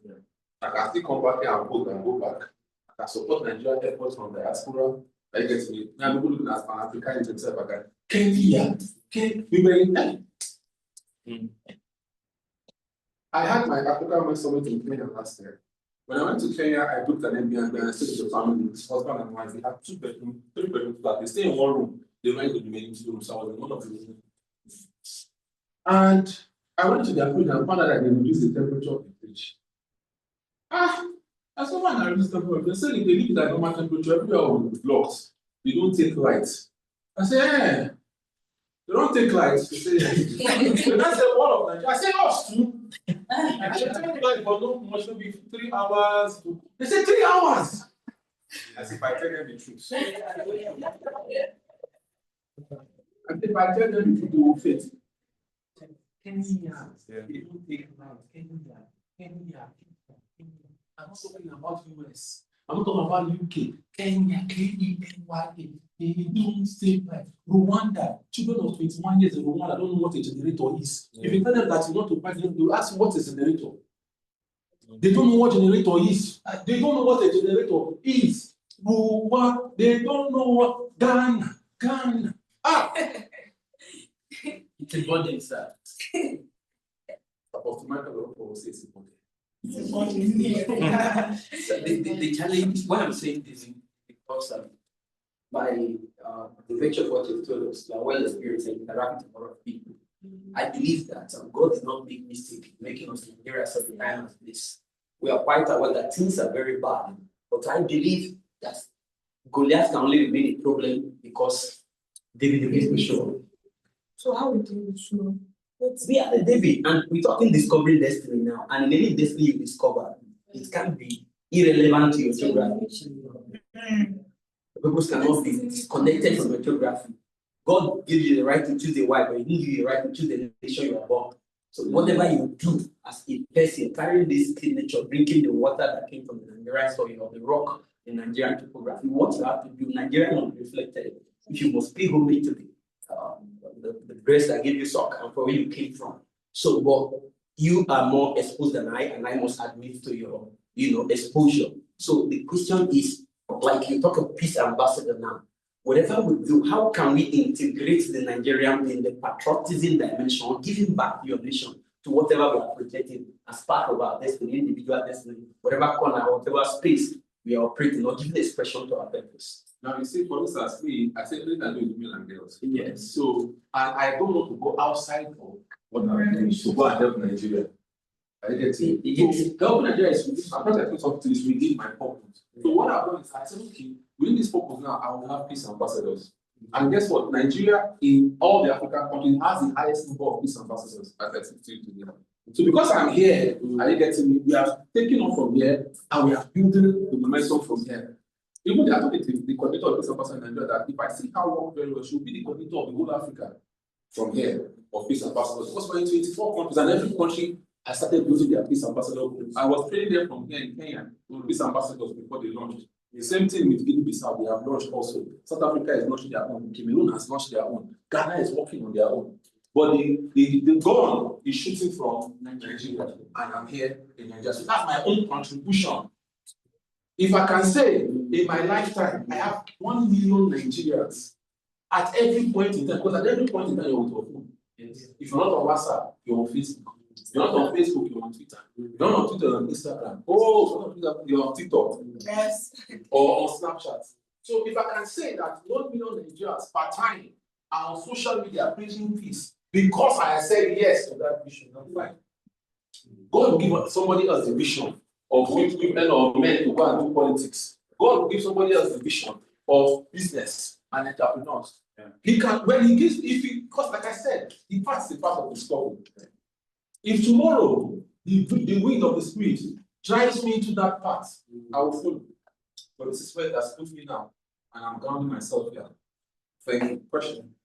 Speaker 1: I can still come back here and go back. I can support Nigerian efforts from diaspora. I get me. Now people looking at Pan-African themselves. I can Kenya. We were in I had my African Men's Summit in Kenya last year. When I went to Kenya, I booked an Airbnb and I stayed with the family, husband and wife. They have 2-bedroom, 3-bedroom flat. They stay in one room. They rent the remaining 2 rooms. So I was in one of the rooms. And I went to their fridge and found out that they reduced the temperature of the fridge. As someone I reduced the temperature, they said if they leave that normal temperature, everywhere will be blocked. They don't take light. I said, they don't take light. They say, that's the wall of Nigeria. I said, us too. I said, take light for no much, maybe 3 hours. They said 3 hours. As if I tell them the truth. And if I tell them the truth, they will fit. Kenya, they don't take light. Kenya. I'm not talking about US. I'm not talking about UK. Kenya, Kenya. They don't stay like Rwanda. Children of 21 years in Rwanda don't know what a generator is. Yeah. If you tell them that you want to buy them, they will ask you what is a generator. They don't know what generator is. They don't know what a generator is. Rwanda, they don't know what Ghana.
Speaker 3: It's a body, sir.
Speaker 1: Of Michael will say it's a body.
Speaker 3: So the challenge, why I'm saying this is because by the nature of what you've told us, you are well experienced and interacting with a lot of people. I believe that God did not make mistake making us in areas of the time of this. We are quite aware that things are very bad, but I believe that Goliath can only remain a problem because David is sure. So how would you show? We are the David, and we're talking discovering destiny now. And in any destiny you discover, it can be irrelevant to your geography. People cannot be disconnected from your geography. God gives you the right to choose the wife, but He didn't give you the right to choose the nation you are born. So whatever you do as a person, carrying this clean nature, drinking the water that came from the Nigerian soil or the rock in Nigerian topography, what you have to do, Nigeria will be reflected. If you must pay homage to the grace that gave you suck and from where you came from. So, but you are more exposed than I, and I must admit to your, exposure. So the question is, like you talk of peace ambassador now, whatever we do, how can we integrate the Nigerian in the patriotism dimension, giving back your nation to whatever we are projecting as part of our destiny, individual destiny, whatever corner, whatever space we are operating, or giving expression to our purpose.
Speaker 1: Now you see, for instance, I said everything I do is women and girls.
Speaker 3: Yes.
Speaker 1: So I don't want to go outside of what I'm doing to go and help Nigeria. I get it. So helping Nigeria is I'm not going to is within my purpose. So what I've done is I said, okay, within this purpose now, I will have peace ambassadors. And guess what? Nigeria in all the African countries has the highest number of peace ambassadors at 32 together. So because I'm here, I get to we are taking off from here and we are building the momentum from here. Even the coordinator of peace ambassador in Nigeria, that if I see how work very well, she will be the coordinator of the whole Africa from here of peace ambassadors. Because we're in 24 countries and every country I started building their peace ambassador group. I was training them from here in Kenya with peace ambassadors before they launched. The same thing with Guinea-Bissau, they have launched also. South Africa is launching their own. Cameroon has launched their own. Ghana is working on their own. But the goal is shooting from Nigeria, and I'm here in Nigeria. So that's my own contribution. If I can say in my lifetime, I have 1 million Nigerians at every point in time, because at every point in time, you're on your phone. If you're not on WhatsApp, you're on Facebook. If you're not on Facebook, you're on Twitter. If you're not on Twitter, you're on Instagram. Oh, if you're not on Twitter, you're on TikTok.
Speaker 7: Yes.
Speaker 1: Or on Snapchat. So if I can say that 1 million Nigerians per time are on social media preaching peace because I said yes to that vision, I'm fine. God will give somebody else the vision of women or men to go and do politics. God will give somebody else the vision of business and entrepreneurs. Yeah. He can, when he gives, because like I said, the path is the path of the struggle. If tomorrow the wind of the spirit drives me into that path, I will follow. But this is where it has put me now, and I'm grounding myself here. Thank you. Question.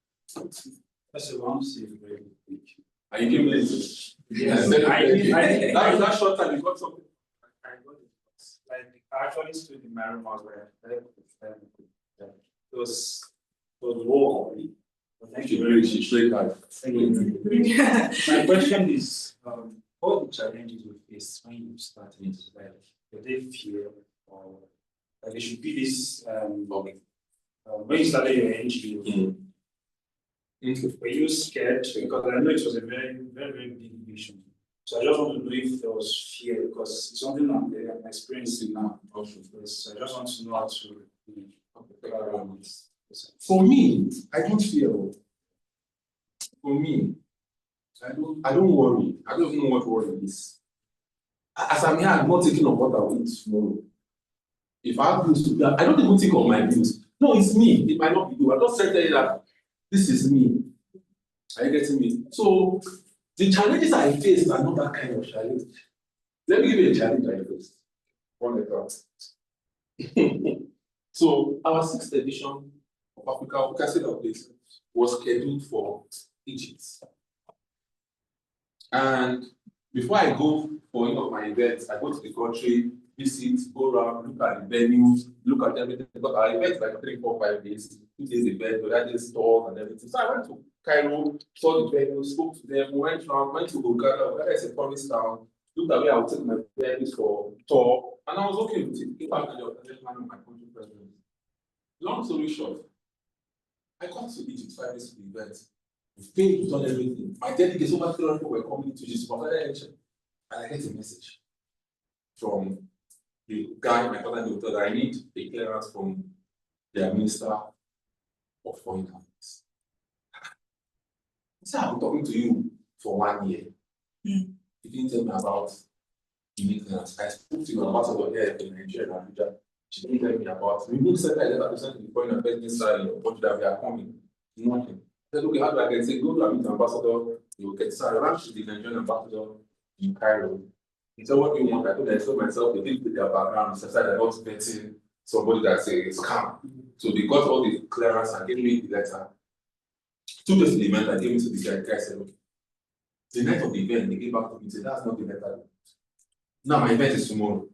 Speaker 8: That's a long series.
Speaker 1: Are you giving it?
Speaker 8: Yes.
Speaker 1: That short time you got something.
Speaker 8: I got it. Like I actually stood in my room where it was war. Thank you very much.
Speaker 1: Straight life.
Speaker 8: My question is, all the challenges we face when you start it, like do they fear or like there should be this when you started your NGO, were you scared? Because I know it was a very, very, very big vision. So I just want to know if there was fear because it's something I'm experiencing now. Also, so I just want to know how to prepare around this.
Speaker 1: For me, I don't fear. For me, I don't worry. I don't even know what worry is. As I'm here, I'm not thinking of what I will eat tomorrow. If I have bills to pay, I don't even think of my bills. No, it's me. It might not be you. I just said that this is me. Are you getting me? So the challenges I face are not that kind of challenge. Let me give you a challenge I faced. One letter. So our 6th edition of Africa Place was scheduled for Egypt. And before I go for any of my events, I go to the country, visit, go around, look at the venues, look at everything. Because our events like 3, 4, 5 days, 2 days event, but that is stores and everything. So I went to Cairo, saw the venues, spoke to them, went to Uganda. Uganda is a tourist town. Looked at where I would take my venues for tour, and I was okay with it. In fact, I was of my country president. Long story short, I got to Egypt 5 days to the event. We paid, we've done everything. My delegates, over 300 people were coming to Egypt for further election. And I get a message from the guy, my father, the that I need a clearance from their Minister of Foreign Affairs. He said, I've been talking to you for 1 year. He didn't tell me about unique clearance. I spoke to your ambassador here in Nigeria and Abuja. She didn't tell me about we moved center 11% to the Foreign Affairs Minister in your country that we are coming. Nothing. I said, okay, how do I get? Say, go to meet the ambassador, you will get started. I ran to the Nigerian ambassador in Cairo. He said, what do you want? I told myself, they didn't put their background, they said they're not vetting somebody that says it's scam. So they got all the clearance and gave me the letter. 2 days to the event, I gave it to the guy. The guy said, okay. The night of the event, they came back to me and said, that's not the letter. Now my event is tomorrow.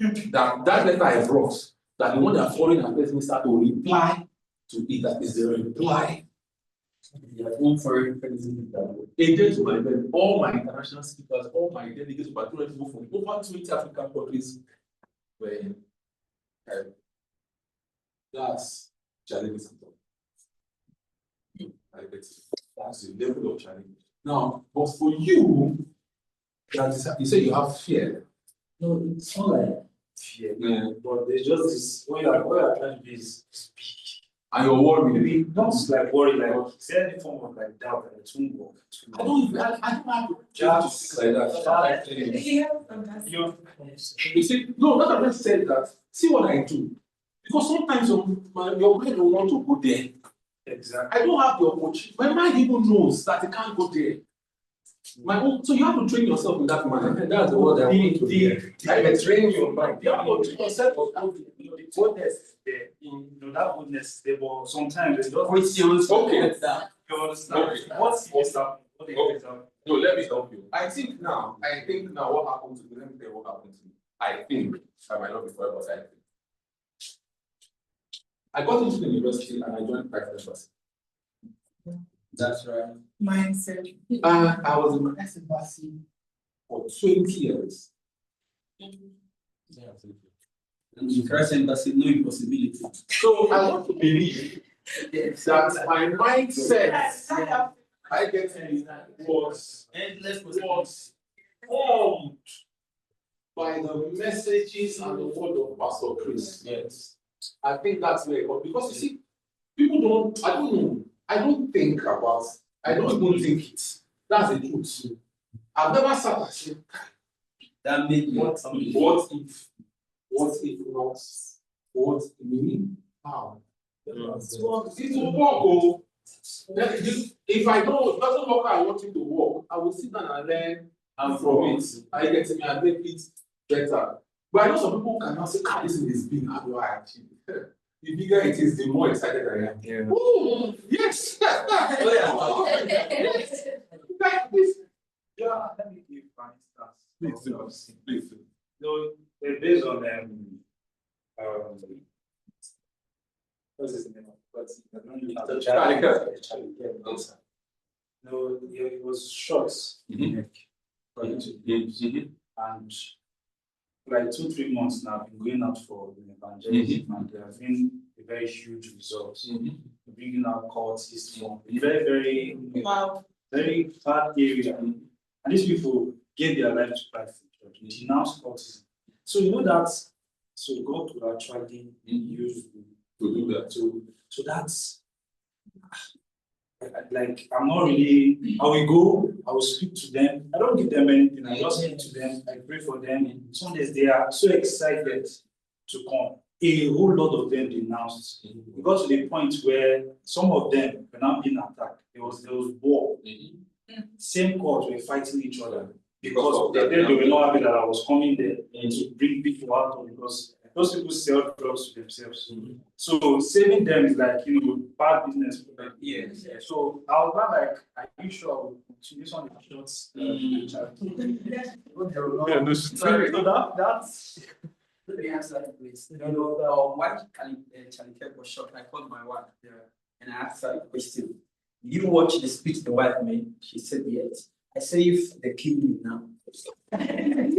Speaker 1: that letter I brought, that the one that foreign affairs minister to reply to it, that is the reply. Their own foreign affairs minister. Agent to my event, all my international speakers, all my delegates, about 200 people from over 20 African countries were in. That's challenge. That's the level of challenge. Now, but for you, you say you have fear.
Speaker 8: No, it's not like fear. Yeah. But there's just this when you're trying to be is big.
Speaker 1: And you're worried.
Speaker 8: Maybe not like worry, like is there any form of like doubt that it won't work?
Speaker 1: I don't have to just like that. You see, no, not that I said that. See what I do. Because sometimes your mind will want to go there.
Speaker 8: Exactly.
Speaker 1: I don't have the opportunity. My mind even knows that it can't go there. So you have to train yourself in that manner. And that's the word I want to hear.
Speaker 8: Train your mind.
Speaker 1: You have to train yourself.
Speaker 8: The boldness is there. That boldness is there, but sometimes it's not
Speaker 3: Questions.
Speaker 8: Okay. You understand?
Speaker 1: Okay.
Speaker 8: What's example? What is example?
Speaker 1: No, let me help you. I think now what happened to me, let me tell you what happened to me. I think, I might not be forever, but I think. I got into the university and I joined private embassy.
Speaker 3: That's right.
Speaker 7: Mindset.
Speaker 1: And I was in Christ Embassy for 20 years.
Speaker 3: And in Christ Embassy, no impossibility.
Speaker 1: So I want to believe that my mindset, I get was formed by the messages and the word of Pastor Chris.
Speaker 3: Yes.
Speaker 1: I think that's where it comes. Because you see, people don't, I don't know. I don't think about, I don't even think it. That's the truth. I've never sat and said,
Speaker 3: That made you
Speaker 1: what if not? What meaning? How? It will work. Oh. If I know it doesn't work, I want it to work. I will sit down and learn and from it. I get to me and make it better. But I know some people cannot say, this thing is big. How do I achieve it? The bigger it is, the more excited I am.
Speaker 3: Yeah.
Speaker 1: Ooh, yes. Yes. Like this.
Speaker 8: Yeah, let me give an instance.
Speaker 1: Please.
Speaker 8: No, based on what's his name? No, it was short. according to the and like 2-3 months now, I've been going out for evangelism, and there have been a very huge result. Bringing out cultists from a very, very, very bad area. And these people gave their life to Christ, denounced cultism. So you know that, so God will actually use you
Speaker 1: To do that.
Speaker 8: So that's like I'm not really. I will go. I will speak to them. I don't give them anything. I just speak to them. I pray for them. Some days they are so excited to come. A whole lot of them denounced. We got to the point where some of them were now being attacked. There was war. Same court were fighting each other because they were not happy that I was coming there to bring people out because those people sell drugs to themselves. So saving them is like bad business.
Speaker 3: Yes.
Speaker 8: So I was not like, are you sure we'll continue some of the shots? So that's
Speaker 3: Let me answer that, please. Why Charlie Kirk was shocked? I called my wife and I asked her a question. Did you watch the speech the wife made? She said yes. I say, if they kill me now.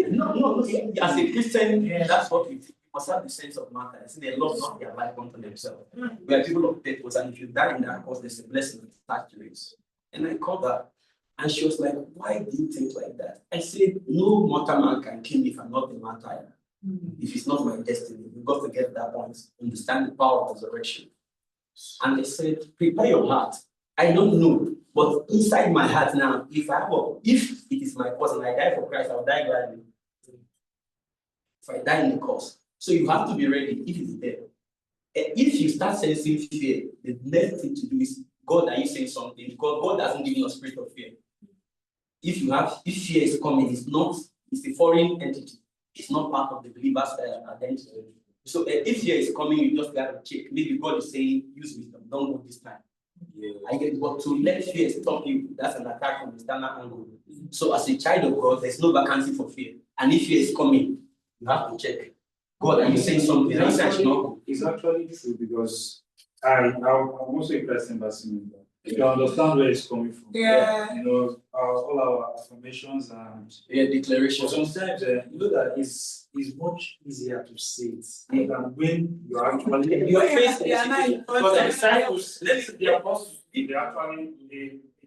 Speaker 3: No. As a Christian, that's what we think. We must have the sense of matter. I say they love not their life unto themselves. We are people of purpose, and if you die in that cause, there's a blessing attached to it. And I called her, and she was like, why do you think like that? I said, no mortal man can kill me if I'm not a martyr. If it's not my destiny, you've got to get that point, understand the power of resurrection. And they said, prepare your heart. I don't know, but inside my heart now, if it is my cause and I die for Christ, I'll die gladly. If I die in the cause. So you have to be ready if it's there. And if you start sensing fear, the next thing to do is, God, are you saying something? Because God doesn't give you a spirit of fear. If fear is coming, it's a foreign entity. It's not part of the believer's identity. So if fear is coming, you just got to check. Maybe God is saying, use wisdom, don't go this time. I get, but to let fear stop you, that's an attack from the external angle. So as a child of God, there's no vacancy for fear. And if fear is coming, you have to check. God, are you saying something?
Speaker 8: It's actually true because I'm also a Christian person. You understand where it's coming from. All our affirmations and
Speaker 3: declarations.
Speaker 8: Sometimes you know that it's much easier to say it than when you are actually
Speaker 3: your face.
Speaker 8: Because the disciples, the apostles, they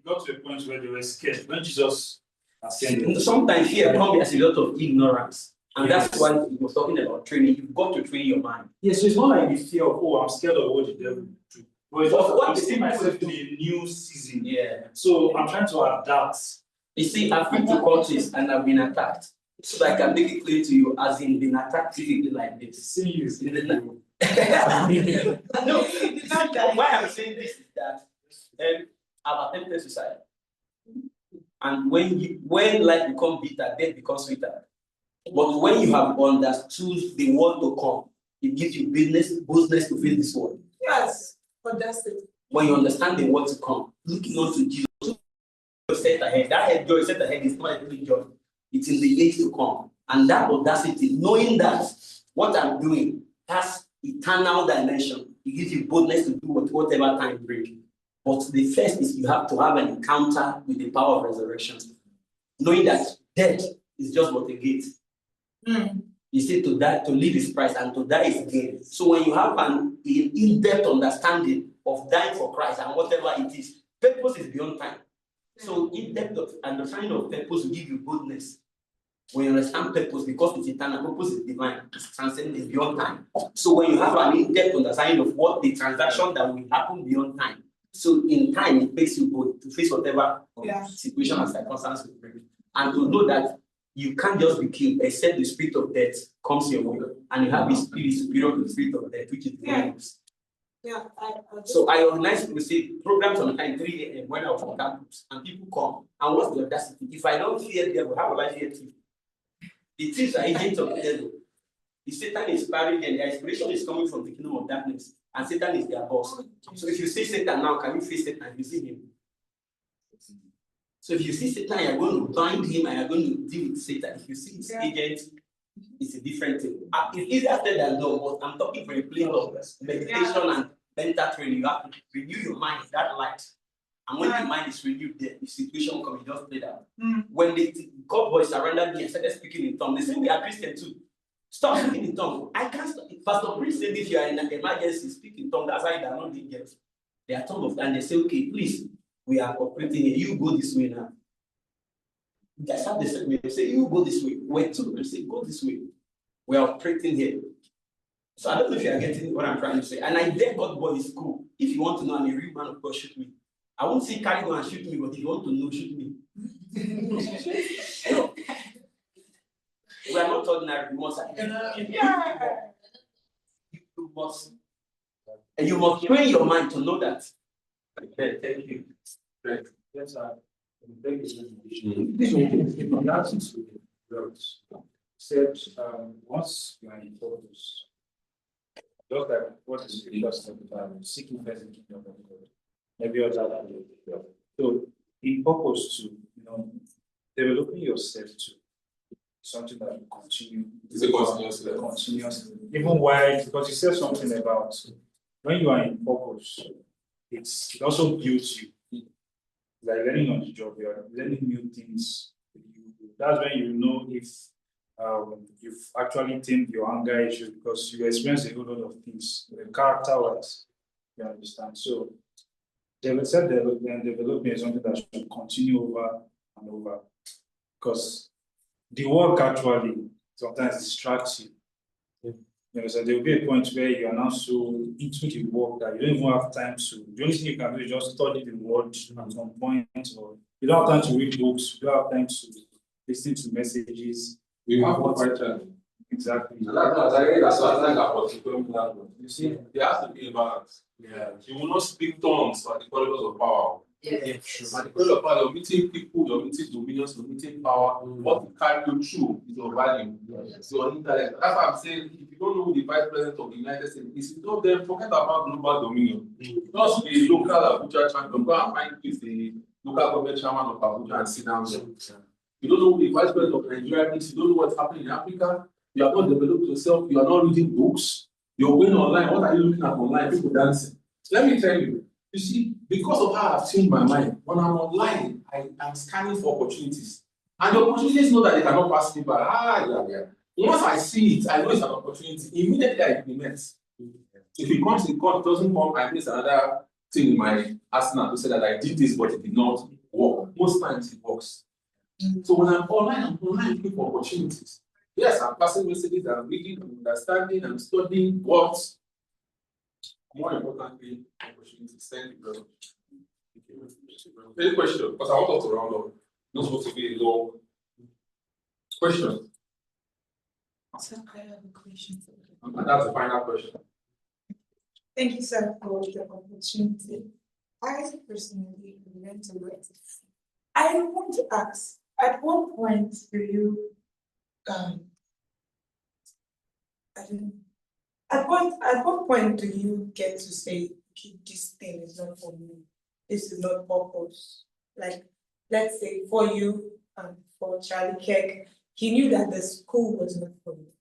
Speaker 8: got to a point where they were scared when Jesus ascended.
Speaker 3: Sometimes fear comes as a lot of ignorance. And that's why we were talking about training. You've got to train your mind.
Speaker 8: Yes, so it's not like the fear of, I'm scared of what the devil do. But it's just I'm seeing myself in a new season. So I'm trying to adapt.
Speaker 3: You see, I've been to cultists and I've been attacked. So I can make it clear to you as in being attacked physically like this.
Speaker 8: See you.
Speaker 3: No, why I'm saying this is that I've attempted suicide. And when life becomes bitter, death becomes sweeter. But when you have understood the world to come, it gives you boldness to face this world.
Speaker 7: Yes, fantastic.
Speaker 3: When you understand the world to come, looking on to Jesus, set ahead. That head joy set ahead is not a big joy. It's in the age to come. And that audacity, knowing that what I'm doing has eternal dimension, it gives you boldness to do whatever time brings. But the first is you have to have an encounter with the power of resurrection. Knowing that death is just but a gate. You see, to live is price and to die is gain. So when you have an in-depth understanding of dying for Christ and whatever it is, purpose is beyond time. So in-depth understanding of purpose will give you boldness. When you understand purpose, because it's eternal, purpose is divine, it's transcendent, it's beyond time. So when you have an in-depth understanding of what the transaction that will happen beyond time, so in time it makes you bold to face whatever situation and circumstance will bring. And to know that you can't just be killed except the spirit of death comes your way, and you have a spirit superior to the spirit of death, which is the Holy Ghost. So I organize people say programs on time 3 a.m. when I was on campus, and people come. And what's the audacity? If I don't fear the devil, how will I fear thief? The thieves are agents of the devil. The Satan is inspiring them. Their inspiration is coming from the kingdom of darkness, and Satan is their boss. So if you see Satan now, can you face Satan? You see him. So if you see Satan, you're going to bind him and you're going to deal with Satan. If you see his agent, it's a different thing. It's easier said than done, but I'm talking from a plane of meditation and mental training. You have to renew your mind, that light. And when the mind is renewed, the situation comes, you just play that. When the God boys surrounded me and started speaking in tongues, they say we are Christian too. Stop speaking in tongues. I can't stop. Pastor Bruce said if you are in an emergency, speak in tongues. That's why they are not angels. They are tongues of, and they say, okay, please, we are operating here. You go this way now. That's how they said. They say, you go this way. Wait till they say, go this way. We are operating here. So I don't know if you are getting what I'm trying to say. And I dare God boy is cool. If you want to know I'm a real man of God, shoot me. I won't say carry go and shoot me, but if you want to know, shoot me. We are not ordinary. We must. You must train your mind to know that. Okay, thank you.
Speaker 8: Right. Yes, sir. Thank you. On that said, once you are in focus, just like what is just seeking first the kingdom of God, every other. So, in purpose to developing yourself to something that will continue.
Speaker 1: It's a continuous
Speaker 8: continuous. Even while, because you said something about when you are in purpose, it also builds you. Like learning on the job, you are learning new things. That's when you know if you've actually tamed your anger issue because you experience a whole lot of things, character-wise. You understand? So, development is something that should continue over and over because the work actually sometimes distracts you. You know, so there will be a point where you are now so into the work that you don't even have time to. The only thing you can do is just study the word at some point, or you don't have time to read books, you don't have time to listen to messages.
Speaker 1: You have to find time.
Speaker 8: Exactly.
Speaker 1: And that's why I was you see, there has to be a balance.
Speaker 8: Yeah.
Speaker 1: You will not speak tongues at the corridors of power.
Speaker 5: Yes.
Speaker 1: At the corridors of power, you're meeting people, you're meeting dominions, you're meeting power. What will carry you through is your value, it's your intellect. That's why I'm saying if you don't know who the vice president of the United States is, you don't then forget about global dominion. Just be local Abuja champion, go and find the local government chairman of Abuja and sit down there. You don't know who the vice president of Nigeria is, you don't know what's happening in Africa, you have not developed yourself, you are not reading books, you're going online. What are you looking at online? People dancing. Let me tell you, you see, because of how I've changed my mind, when I'm online, I'm scanning for opportunities. And the opportunities know that they cannot pass me by. Once I see it, I know it's an opportunity. Immediately I implement. If it comes, it comes. It doesn't come, I miss another thing in my arsenal to say that I did this, but it did not work. Most times it works. So when I'm online looking for opportunities. Yes, I'm passing messages, I'm reading, I'm understanding, I'm studying, but more importantly, opportunities. Thank you very much. Any question? Because I want us to round up. Not supposed to be a long question.
Speaker 7: So I have a question.
Speaker 1: And that's the final question.
Speaker 7: Thank you, sir, for the opportunity. I personally learned to write. I want to ask, at what point do you at what point do you get to say, okay, this thing is not for me, this is not purpose? Like, let's say for you and for Charlie Kirk, he knew that the school was not for you.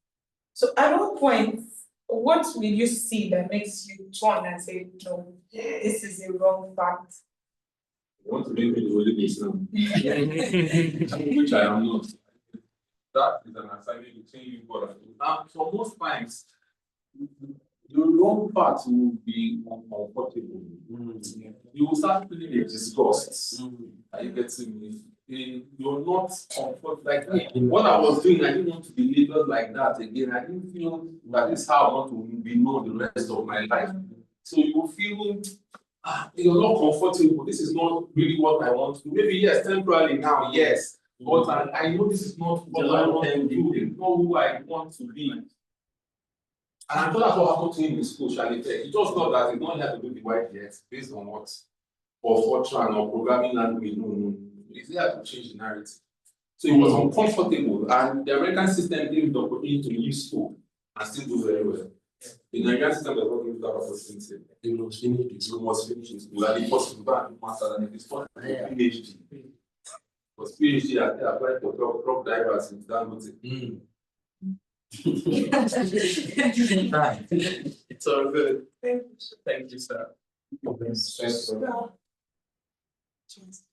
Speaker 7: So at what point, what will you see that makes you turn and say, no, this is a wrong fact?
Speaker 1: You want to make me the Holy Islam, which I am not. That is an assignment between you God and you. Now, so most times, the wrong part will be uncomfortable. You will start feeling a disgust. Are you getting me? You're not comfortable. Like what I was doing, I didn't want to be labeled like that again. I didn't feel that this is how I want to be known the rest of my life. So you feel you're not comfortable. This is not really what I want to do. Maybe yes, temporarily now, yes. But I know this is not what I want to do. It's not who I want to be. And I thought that's what happened to him in school, Charlie Tech. He just thought that he don't have to do the white yet, based on what? Or Fortran or programming language. No. It's there to change the narrative. So he was uncomfortable, and the American system gave him the opportunity to leave school and still do very well. The Nigerian system does not give that opportunity. He must finish his school, must finish his school, and he must go back and master, and if it's not PhD. Because PhD, I applied for truck drivers in Dangote.
Speaker 5: It's all good. Thank you, sir.
Speaker 1: Yes.
Speaker 7: Cheers.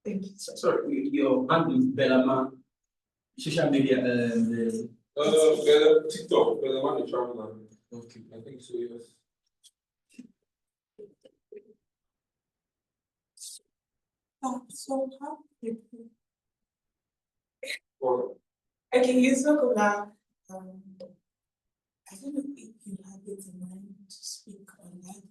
Speaker 7: Thank you.
Speaker 3: Sorry, your hand is Belema, social media,
Speaker 1: TikTok, the one you travel on. Okay, I think so, yes.
Speaker 7: So how people
Speaker 1: Well,
Speaker 7: okay, you spoke about I don't know if you have it in mind to speak on that.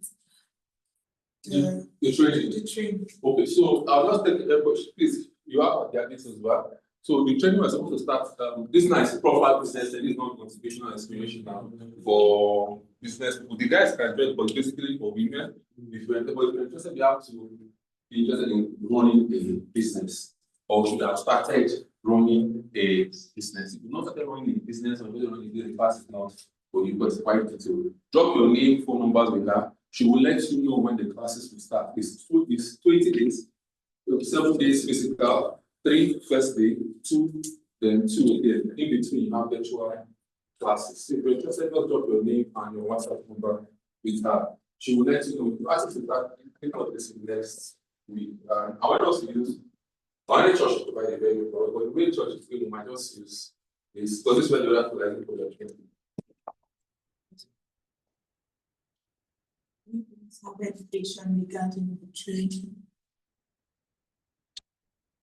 Speaker 1: the training.
Speaker 7: The training.
Speaker 1: Okay, so I'll just take the question, please. You have the this as well. So the training was supposed to start. This night is proper business, and it's not motivational inspiration now for business people. The guys can join, but basically for women. If you're interested, you have to be interested in running a business, or should have started running a business. If you're not started running a business, or you're running a business, the is not for you, but it's quite detailed. Drop your name, phone numbers with her. She will let you know when the classes will start. It's 20 days, 7 days physical, 3 first day, 2, then 2 again. In between, you have virtual classes. If you're interested, just drop your name and your WhatsApp number with her. She will let you know. You ask to start, think of this next week. I want us to use, our church to provide a very good product, but the way church is going, we might just use this, because this is where the other providing product.
Speaker 7: Have education regarding the training.